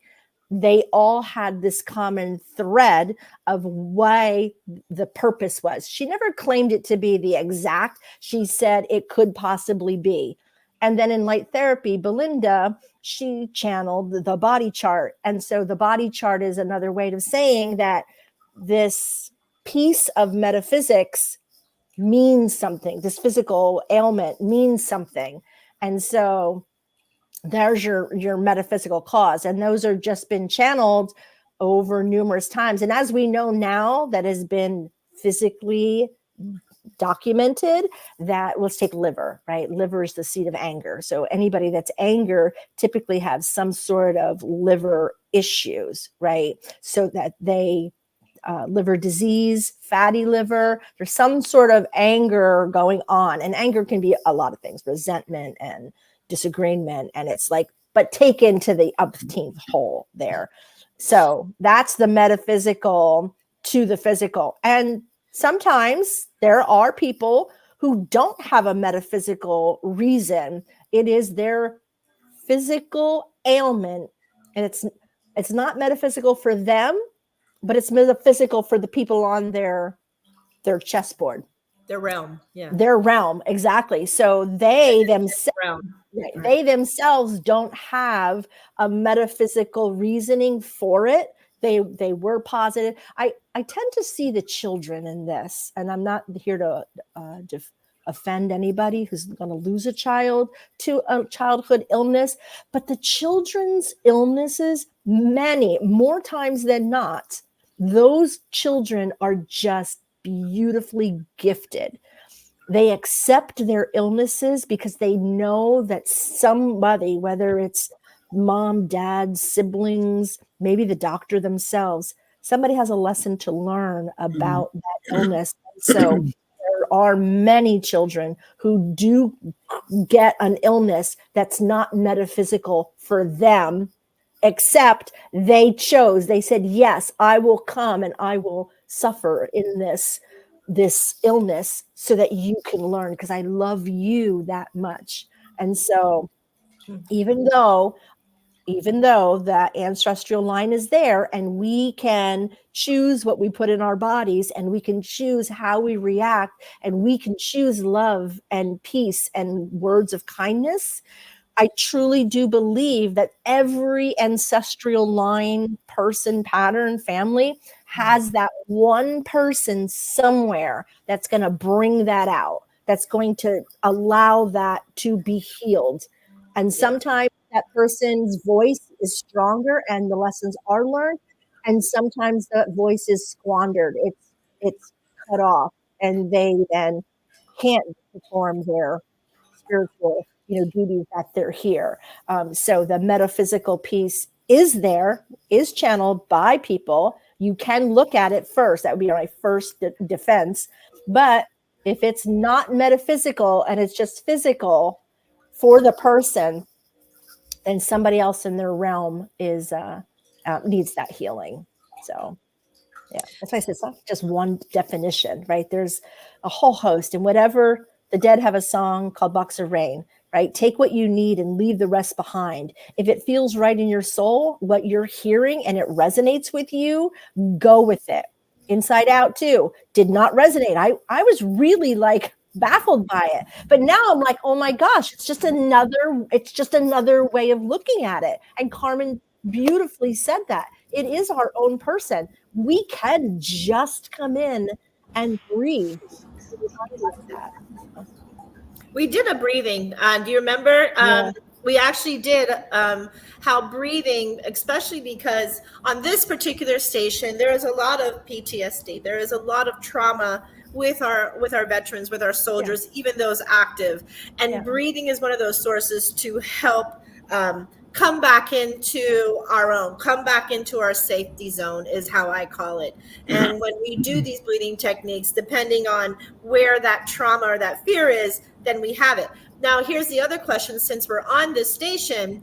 they all had this common thread of why the purpose was. She never claimed it to be the exact. She said it could possibly be. And then in light therapy, Belinda, she channeled the body chart. And so the body chart is another way of saying that this piece of metaphysics means something. This physical ailment means something. And so there's your metaphysical cause, and those are just been channeled over numerous times. And as we know now, that has been physically documented, that let's take liver, right? Liver is the seat of anger. So anybody that's anger typically has some sort of liver issues, right? So that they liver disease, fatty liver, there's some sort of anger going on. And anger can be a lot of things, resentment and disagreement, and it's like, but taken to the umpteenth hole there. So that's the metaphysical to the physical. And sometimes there are people who don't have a metaphysical reason. It is their physical ailment, and it's not metaphysical for them, but it's metaphysical for the people on their chessboard. Their realm. Yeah. Their realm. Exactly. So they themselves, right, they themselves don't have a metaphysical reasoning for it. They were positive. I tend to see the children in this, and I'm not here to offend anybody who's going to lose a child to a childhood illness, but the children's illnesses, many more times than not, those children are just beautifully gifted. They accept their illnesses because they know that somebody, whether it's mom, dad, siblings, maybe the doctor themselves, somebody has a lesson to learn about that illness. So there are many children who do get an illness that's not metaphysical for them, except they said, yes, I will come and I will suffer in this illness so that you can learn, because I love you that much. And so even though that ancestral line is there, and we can choose what we put in our bodies, and we can choose how we react, and we can choose love and peace and words of kindness, I truly do believe that every ancestral line, person, pattern, family has that one person somewhere that's going to bring that out, that's going to allow that to be healed. And sometimes that person's voice is stronger and the lessons are learned. And sometimes that voice is squandered. It's cut off, and they then can't perform their spiritual duties that they're here. So the metaphysical piece is channeled by people. You can look at it first. That would be my first defense. But if it's not metaphysical and it's just physical for the person, then somebody else in their realm is needs that healing. So yeah, that's why I said it's not just one definition, right? There's a whole host, and whatever the Dead have a song called Box of Rain, right? Take what you need and leave the rest behind. If it feels right in your soul, what you're hearing, and it resonates with you, go with it. Inside Out too did not resonate. I was really like baffled by it, but now I'm like, oh my gosh, it's just another way of looking at it. And Carmen beautifully said that it is our own person. We can just come in and breathe. We did a breathing. Do you remember? Yeah. We actually did how breathing, especially because on this particular station, there is a lot of PTSD. There is a lot of trauma with our veterans, with our soldiers, even those active. And breathing is one of those sources to help come back into our own, come back into our safety zone is how I call it. And when we do these breathing techniques, depending on where that trauma or that fear is, then we have it. Now, here's the other question. Since we're on this station,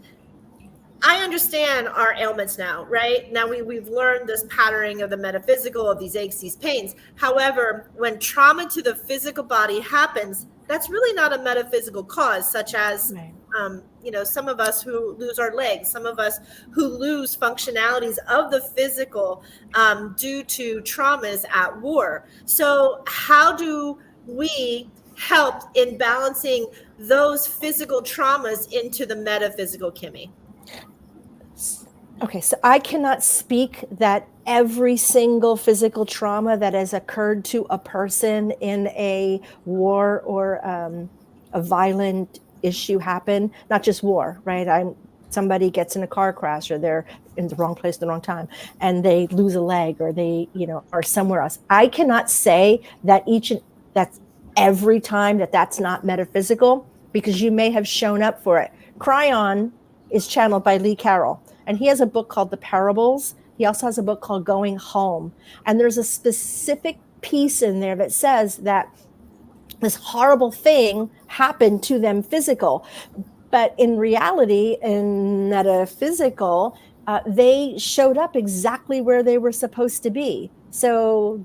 I understand our ailments now, right? Now we've learned this patterning of the metaphysical, of these aches, these pains. However, when trauma to the physical body happens, that's really not a metaphysical cause, such as, some of us who lose our legs, some of us who lose functionalities of the physical due to traumas at war. So how do we help in balancing those physical traumas into the metaphysical, Kimmy? Okay, so I cannot speak that every single physical trauma that has occurred to a person in a war or a violent issue happen, not just war, right? Somebody gets in a car crash, or they're in the wrong place at the wrong time, and they lose a leg, or they, are somewhere else. I cannot say that that's every time that's not metaphysical, because you may have shown up for it. Cryon is channeled by Lee Carroll, and he has a book called The Parables. He also has a book called Going Home. And there's a specific piece in there that says that this horrible thing happened to them physical. But in reality, in metaphysical, they showed up exactly where they were supposed to be. So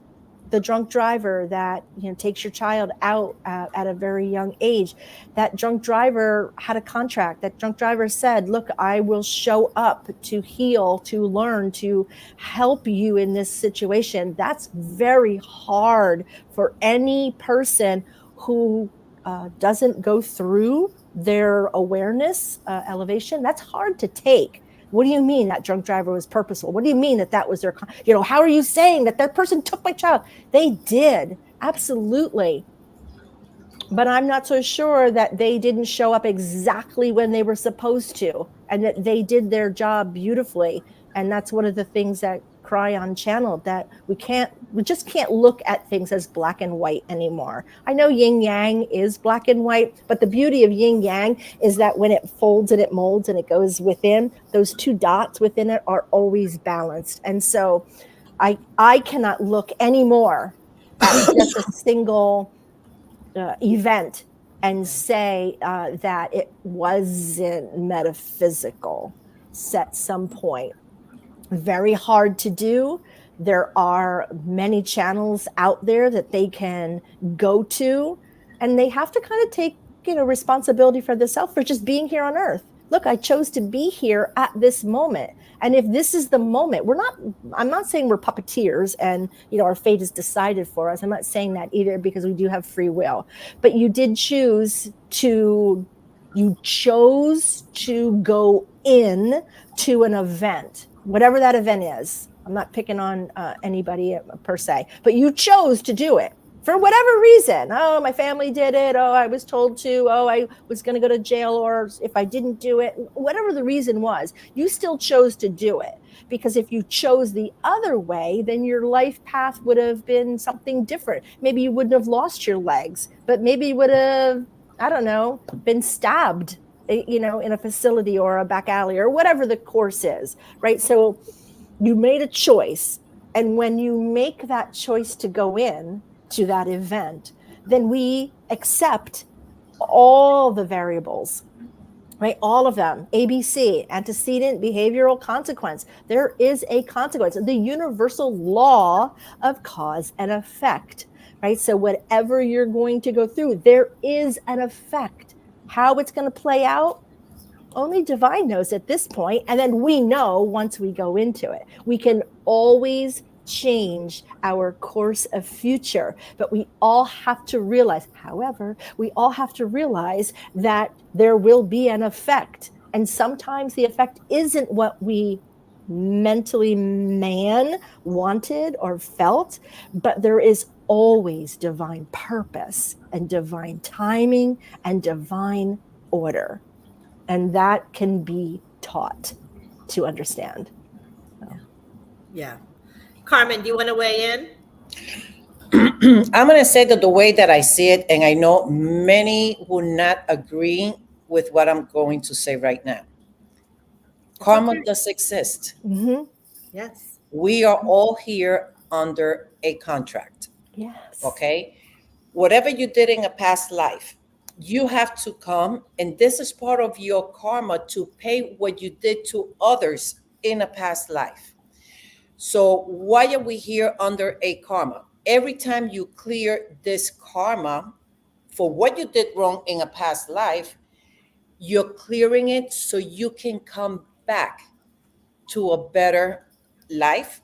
the drunk driver that takes your child out at a very young age, that drunk driver had a contract. That drunk driver said, look, I will show up to heal, to learn, to help you in this situation. That's very hard for any person who doesn't go through their awareness elevation. That's hard to take. What do you mean that drunk driver was purposeful? What do you mean that was their, how are you saying that person took my child? They did, absolutely. But I'm not so sure that they didn't show up exactly when they were supposed to, and that they did their job beautifully. And that's one of the things that Cryon channeled, that we just can't look at things as black and white anymore. I know yin yang is black and white, but the beauty of yin yang is that when it folds and it molds and it goes within, those two dots within it are always balanced. And so I cannot look anymore at just a single event and say that it wasn't metaphysical at some point. Very hard to do. There are many channels out there that they can go to, and they have to kind of take responsibility for themselves for just being here on earth. Look, I chose to be here at this moment, and if this is the moment, I'm not saying we're puppeteers and our fate is decided for us. I'm not saying that either, because we do have free will, but you chose to go in to an event, whatever that event is. I'm not picking on anybody per se, but you chose to do it for whatever reason. Oh, my family did it. Oh, I was told to. Oh, I was going to go to jail, or if I didn't do it, whatever the reason was, you still chose to do it. Because if you chose the other way, then your life path would have been something different. Maybe you wouldn't have lost your legs, but maybe you would have, I don't know, been stabbed, in a facility or a back alley or whatever the course is, right? So you made a choice. And when you make that choice to go in to that event, then we accept all the variables right? All of them, ABC, antecedent behavioral consequence. There is a consequence, the universal law of cause and effect, right? So whatever you're going to go through, there is an effect. How it's going to play out, only divine knows at this point. And then we know once we go into it, we can always change our course of future. But we all have to realize, however, we all have to realize that there will be an effect. And sometimes the effect isn't what we mentally wanted or felt, but there is always divine purpose and divine timing and divine order. And that can be taught to understand. Yeah. Carmen, do you want to weigh in? I'm going to say that the way that I see it, and I know many will not agree with what I'm going to say right now. Karma does exist. Mm-hmm. Yes. We are all here under a contract. Yes. Okay. Whatever you did in a past life, you have to come, and this is part of your karma to pay what you did to others in a past life. So why are we here under a karma? Every time you clear this karma for what you did wrong in a past life, you're clearing it so you can come back to a better life.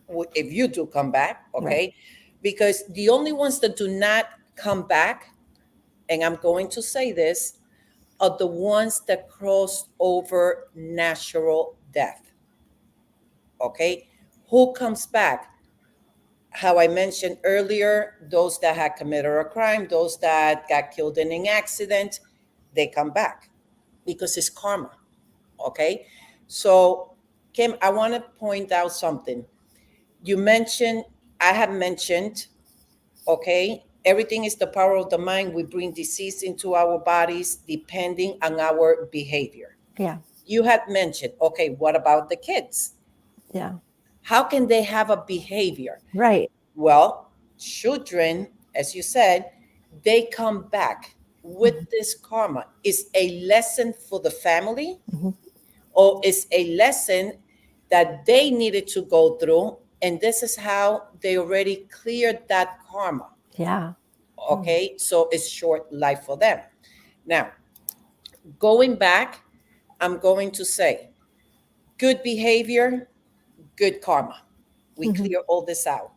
If you do come back, okay? Right. Because the only ones that do not come back, and I'm going to say this, are the ones that cross over natural death. Okay? Who comes back? How I mentioned earlier, those that had committed a crime, those that got killed in an accident, they come back because it's karma. Okay? So, Kim, I want to point out something. You mentioned, I have mentioned, okay, everything is the power of the mind. We bring disease into our bodies depending on our behavior. Yeah. You had mentioned, okay, what about the kids? Yeah. How can they have a behavior? Right. Well, children, as you said, they come back with this karma. Is a lesson for the family, or is a lesson that they needed to go through, and this is how they already cleared that karma. Yeah. Okay, so it's short life for them. Now, going back, I'm going to say good behavior, good karma. We clear all this out.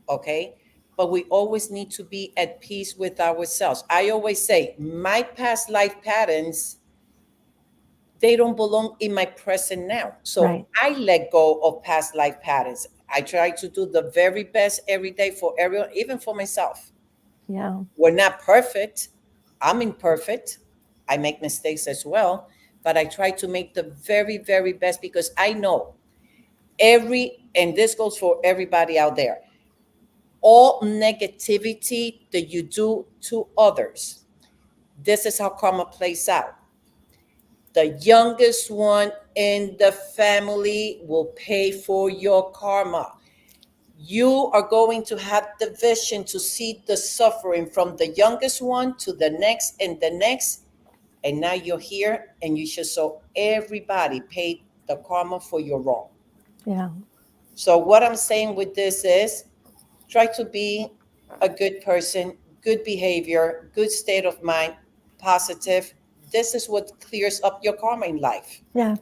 Okay, but we always need to be at peace with ourselves. I always say my past life patterns, they don't belong in my present now. So Right. I let go of past life patterns. I try to do the very best every day for everyone, even for myself. Yeah. We're not perfect. I'm imperfect. I make mistakes as well, but I try to make the very, very best because I know and this goes for everybody out there, all negativity that you do to others, this is how karma plays out. The youngest one in the family will pay for your karma. You are going to have the vision to see the suffering from the youngest one to the next and the next. And now you're here and you should show everybody paid the karma for your wrong. Yeah. So what I'm saying with this is try to be a good person, good behavior, good state of mind, positive. This is what clears up your karma in life. Yeah.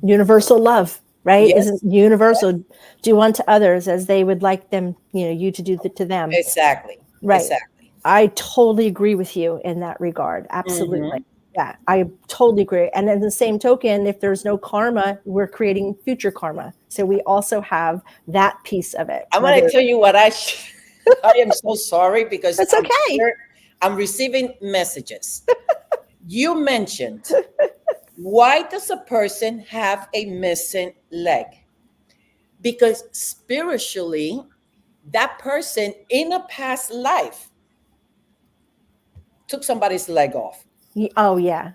Universal love, right? Yes. Isn't universal. Do unto others as they would like them, you to do to them. Exactly. Right. Exactly. I totally agree with you in that regard. Absolutely. Yeah, I totally agree. And in the same token, if there's no karma, we're creating future karma. So we also have that piece of it. I'm going to tell you what I am so sorry because That's okay. I'm receiving messages. You mentioned, why does a person have a missing leg? Because spiritually, that person in a past life took somebody's leg off. Oh, yeah.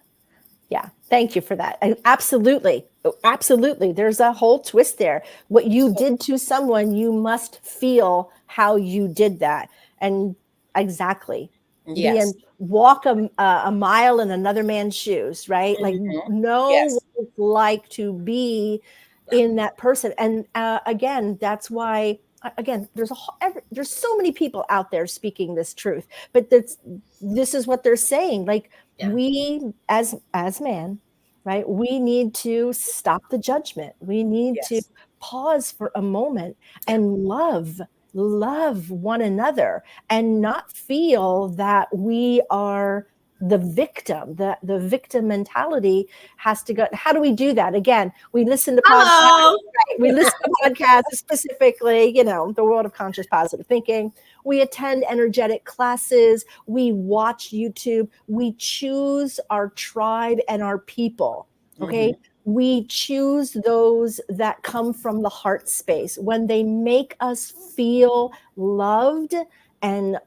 Yeah. Thank you for that. Absolutely. Absolutely. There's a whole twist there. What you did to someone, you must feel how you did that. And exactly. Yes. walk a mile in another man's shoes, right? Like know Yes. what it's like to be in that person. And again, that's why, again, there's so many people out there speaking this truth, but this is what they're saying. Like we as man, right? We need to stop the judgment. We need to pause for a moment and love one another and not feel that we are the victim. The victim mentality has to go. How do we do that? Again, we listen to podcasts. Right? We listen to podcasts, specifically, the world of conscious positive thinking. We attend energetic classes. We watch YouTube. We choose our tribe and our people. Okay. We choose those that come from the heart space. When they make us feel loved and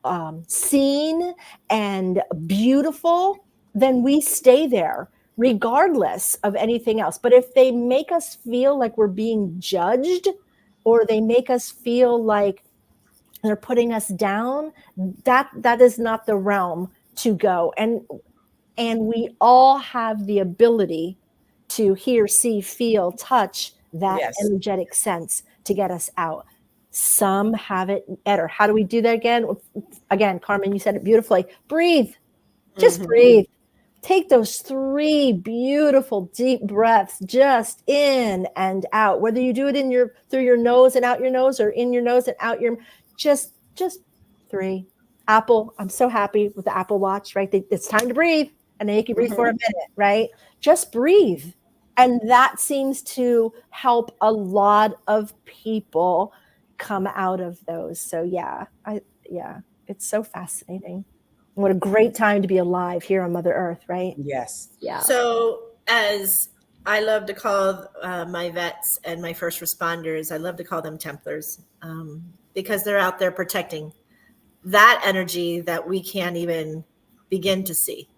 seen and beautiful, then we stay there regardless of anything else. But if they make us feel like we're being judged, or they make us feel like they're putting us down, that is not the realm to go. And we all have the ability to hear, see, feel, touch that energetic sense to get us out. Some have it better. How do we do that again? Again, Carmen, you said it beautifully. Breathe. Just breathe. Take those 3 beautiful deep breaths just in and out. Whether you do it through your nose and out your nose, or in your nose and out your, just 3. Apple, I'm so happy with the Apple Watch, right? It's time to breathe. And then you can breathe for a minute, right? Just breathe. And that seems to help a lot of people come out of those. So it's so fascinating. What a great time to be alive here on Mother Earth, right? Yes. Yeah. So as I love to call my vets and my first responders, I love to call them Templars, because they're out there protecting that energy that we can't even begin to see.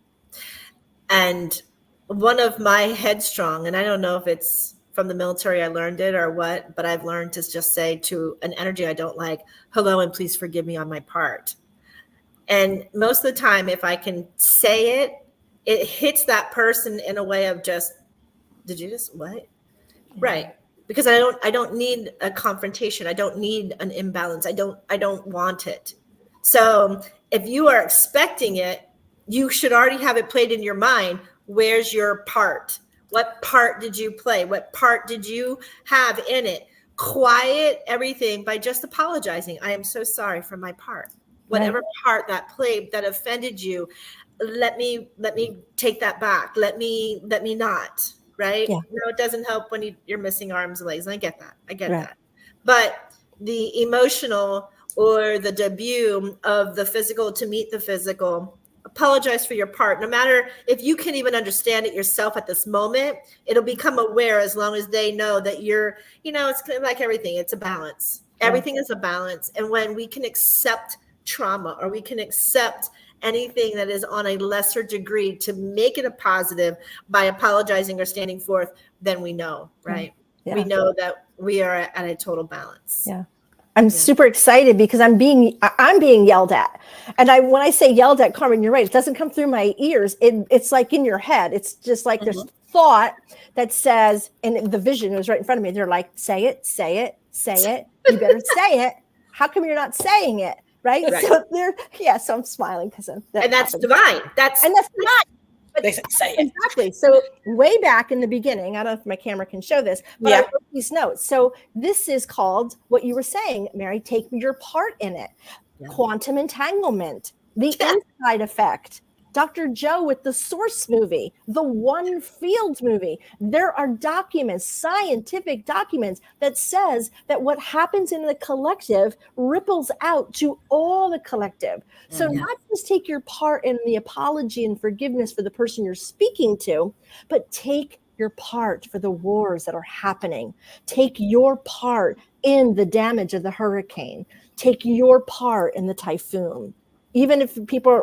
And one of my headstrong, and I don't know if it's from the military I learned it or what, but I've learned to just say to an energy I don't like, hello, and please forgive me on my part. And most of the time, if I can say it, it hits that person in a way of just, did you just what? Yeah. Right. Because I don't need a confrontation. I don't need an imbalance. I don't want it. So if you are expecting it, you should already have it played in your mind. Where's your part? What part did you play? What part did you have in it? Quiet everything by just apologizing. I am so sorry for my part. Whatever part that played that offended you, let me take that back. Let me not. Right? Yeah. No, it doesn't help when you're missing arms and legs. I get that. That. But the emotional or the debut of the physical to meet the physical, apologize for your part. No matter if you can even understand it yourself at this moment, it'll become aware as long as they know that you're, it's like everything. It's a balance. Yeah. Everything is a balance. And when we can accept trauma, or we can accept anything that is on a lesser degree to make it a positive by apologizing or standing forth, then we know, right? Yeah. We know that we are at a total balance. Yeah. I'm super excited because I'm being yelled at. And when I say yelled at, Carmen, you're right. It doesn't come through my ears. It's like in your head. It's just like there's thought that says, and the vision was right in front of me. They're like, say it, say it, say it. You better say it. How come you're not saying it? Right. So so I'm smiling because that's divine. That's divine. But they say it. Exactly. So way back in the beginning, I don't know if my camera can show this, but I wrote these notes. So this is called what you were saying, Mary, take your part in it. Yeah. Quantum entanglement, the inside effect. Dr. Joe with the Source movie, the One Field movie. There are documents, scientific documents that says that what happens in the collective ripples out to all the collective. So not just take your part in the apology and forgiveness for the person you're speaking to, but take your part for the wars that are happening. Take your part in the damage of the hurricane. Take your part in the typhoon. Even if people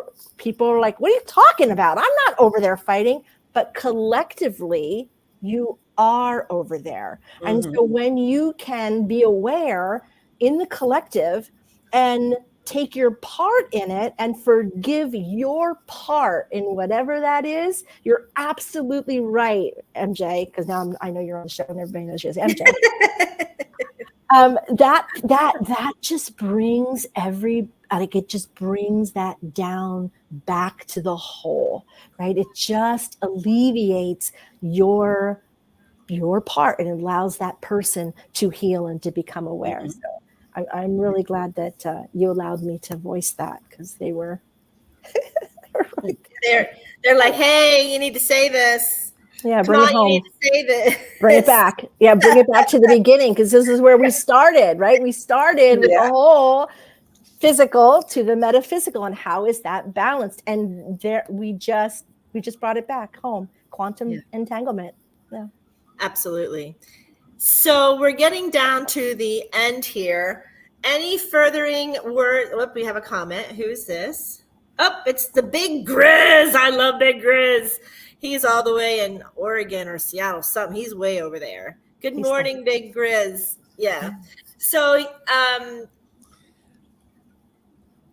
are like, what are you talking about? I'm not over there fighting. But collectively, you are over there. And so when you can be aware in the collective and take your part in it and forgive your part in whatever that is. You're absolutely right, MJ, because now I know you're on the show and everybody knows you as MJ. That just brings it just brings that down back to the whole, right? It just alleviates your part and allows that person to heal and to become aware. So I'm really glad that you allowed me to voice that, because they were they're like, hey, you need to say this. Yeah, bring it home. You need to say this. Bring it back. Yeah, bring it back to the beginning, because this is where we started, right? We started with the whole physical to the metaphysical, and how is that balanced? And there we just brought it back home. Quantum entanglement. Yeah. Absolutely. So we're getting down to the end here. Any furthering word? Oh, we have a comment. Who's this? Oh, it's the Big Grizz. I love Big Grizz. He's all the way in Oregon or Seattle, something. He's way over there. Good morning, Big Grizz. Yeah. So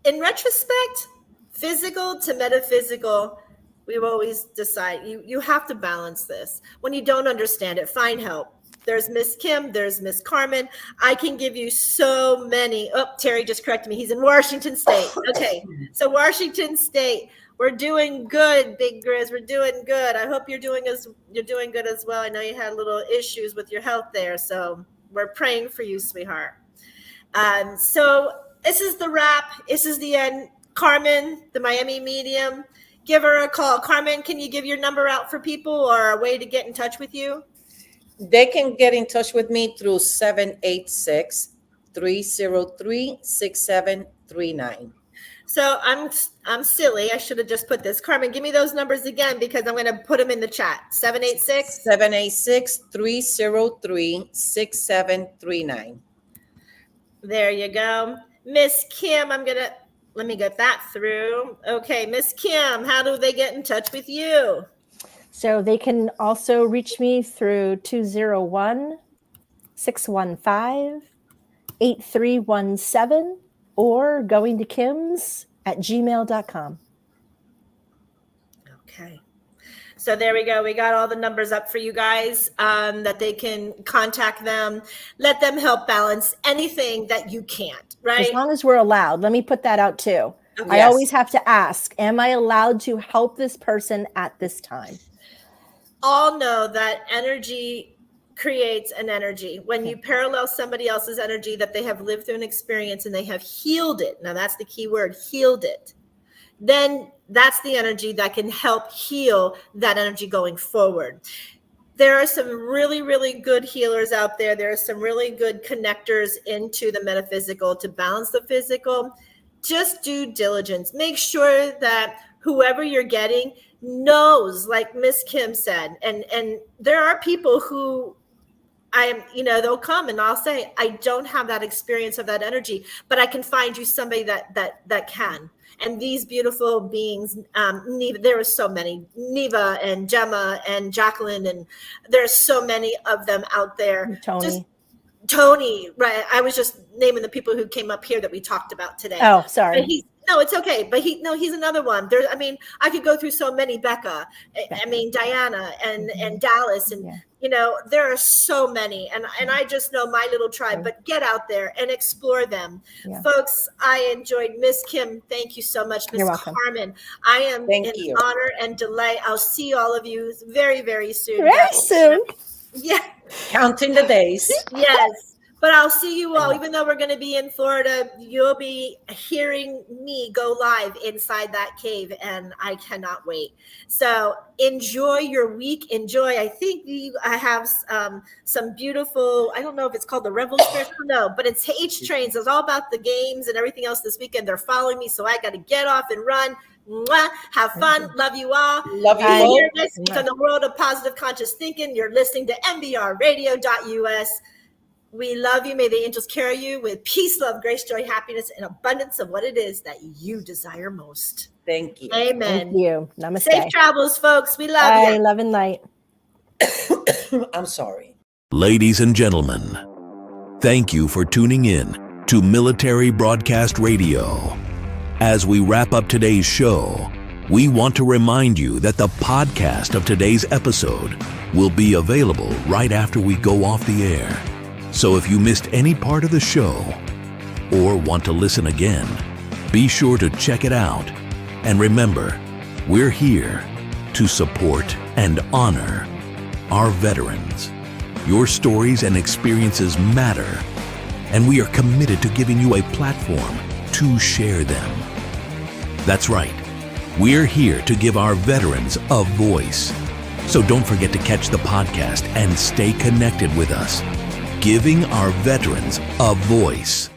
in retrospect, physical to metaphysical, we've always decided you have to balance this. When you don't understand it, find help. There's Miss Kim, there's Miss Carmen. I can give you so many. Oh, Terry just corrected me. He's in Washington State. Okay, so Washington State, we're doing good, Big Grizz. We're doing good. I hope you're doing good as well. I know you had little issues with your health there, so we're praying for you, sweetheart. So this is the wrap. This is the end. Carmen, the Miami medium, give her a call. Carmen, can you give your number out for people, or a way to get in touch with you? They can get in touch with me through 786-303-6739. So I'm silly. I should have just put this. Carmen, give me those numbers again, because I'm going to put them in the chat. 786-303-6739. There you go. Miss Kim, let me get that through. Okay, Miss Kim, how do they get in touch with you? So they can also reach me through 201-615-8317 or going to Kim's@gmail.com. Okay. So there we go. We got all the numbers up for you guys, that they can contact them. Let them help balance anything that you can't, right? As long as we're allowed. Let me put that out too. Okay. I always have to ask, am I allowed to help this person at this time? All know that energy creates an energy. When you parallel somebody else's energy that they have lived through an experience and they have healed it, now that's the key word, healed it, then that's the energy that can help heal that energy going forward. There are some really, really good healers out there. There are some really good connectors into the metaphysical to balance the physical. Just due diligence. Make sure that whoever you're getting knows, like Miss Kim said, and there are people who they'll come and I'll say, I don't have that experience of that energy, but I can find you somebody that can. And these beautiful beings, Neva, there are so many, Neva and Gemma and Jacqueline, and there's so many of them out there. Tony, right? I was just naming the people who came up here that we talked about today. Oh, sorry. No, it's okay. But he's another one. I could go through so many. Becca, Diana and Dallas, and there are so many. And I just know my little tribe. But get out there and explore them, folks. I enjoyed Miss Kim. Thank you so much, Miss Carmen. I am in honor and delight. I'll see all of you very, very soon. Very soon. Yeah. Counting the days. Yes. But I'll see you all. Even though we're going to be in Florida, you'll be hearing me go live inside that cave, and I cannot wait. So enjoy your week. Enjoy. I think I have some beautiful, I don't know if it's called the Rebel Spirit. No, but it's H Trains. It's all about the games and everything else this weekend. They're following me, so I got to get off and run. Mwah. Have fun. Love you all. Love you all. Here next week on the World of Positive Conscious Thinking, you're listening to MBRradio.us. We love you. May the angels carry you with peace, love, grace, joy, happiness, and abundance of what it is that you desire most. Thank you. Amen. Thank you. Namaste. Safe travels, folks. We love you. Love and light. I'm sorry. Ladies and gentlemen, thank you for tuning in. to Military Broadcast Radio. As we wrap up today's show, we want to remind you that the podcast of today's episode will be available right after we go off the air. So if you missed any part of the show or want to listen again, be sure to check it out. And remember, we're here to support and honor our veterans. Your stories and experiences matter, and we are committed to giving you a platform to share them. That's right. We're here to give our veterans a voice. So don't forget to catch the podcast and stay connected with us. Giving our veterans a voice.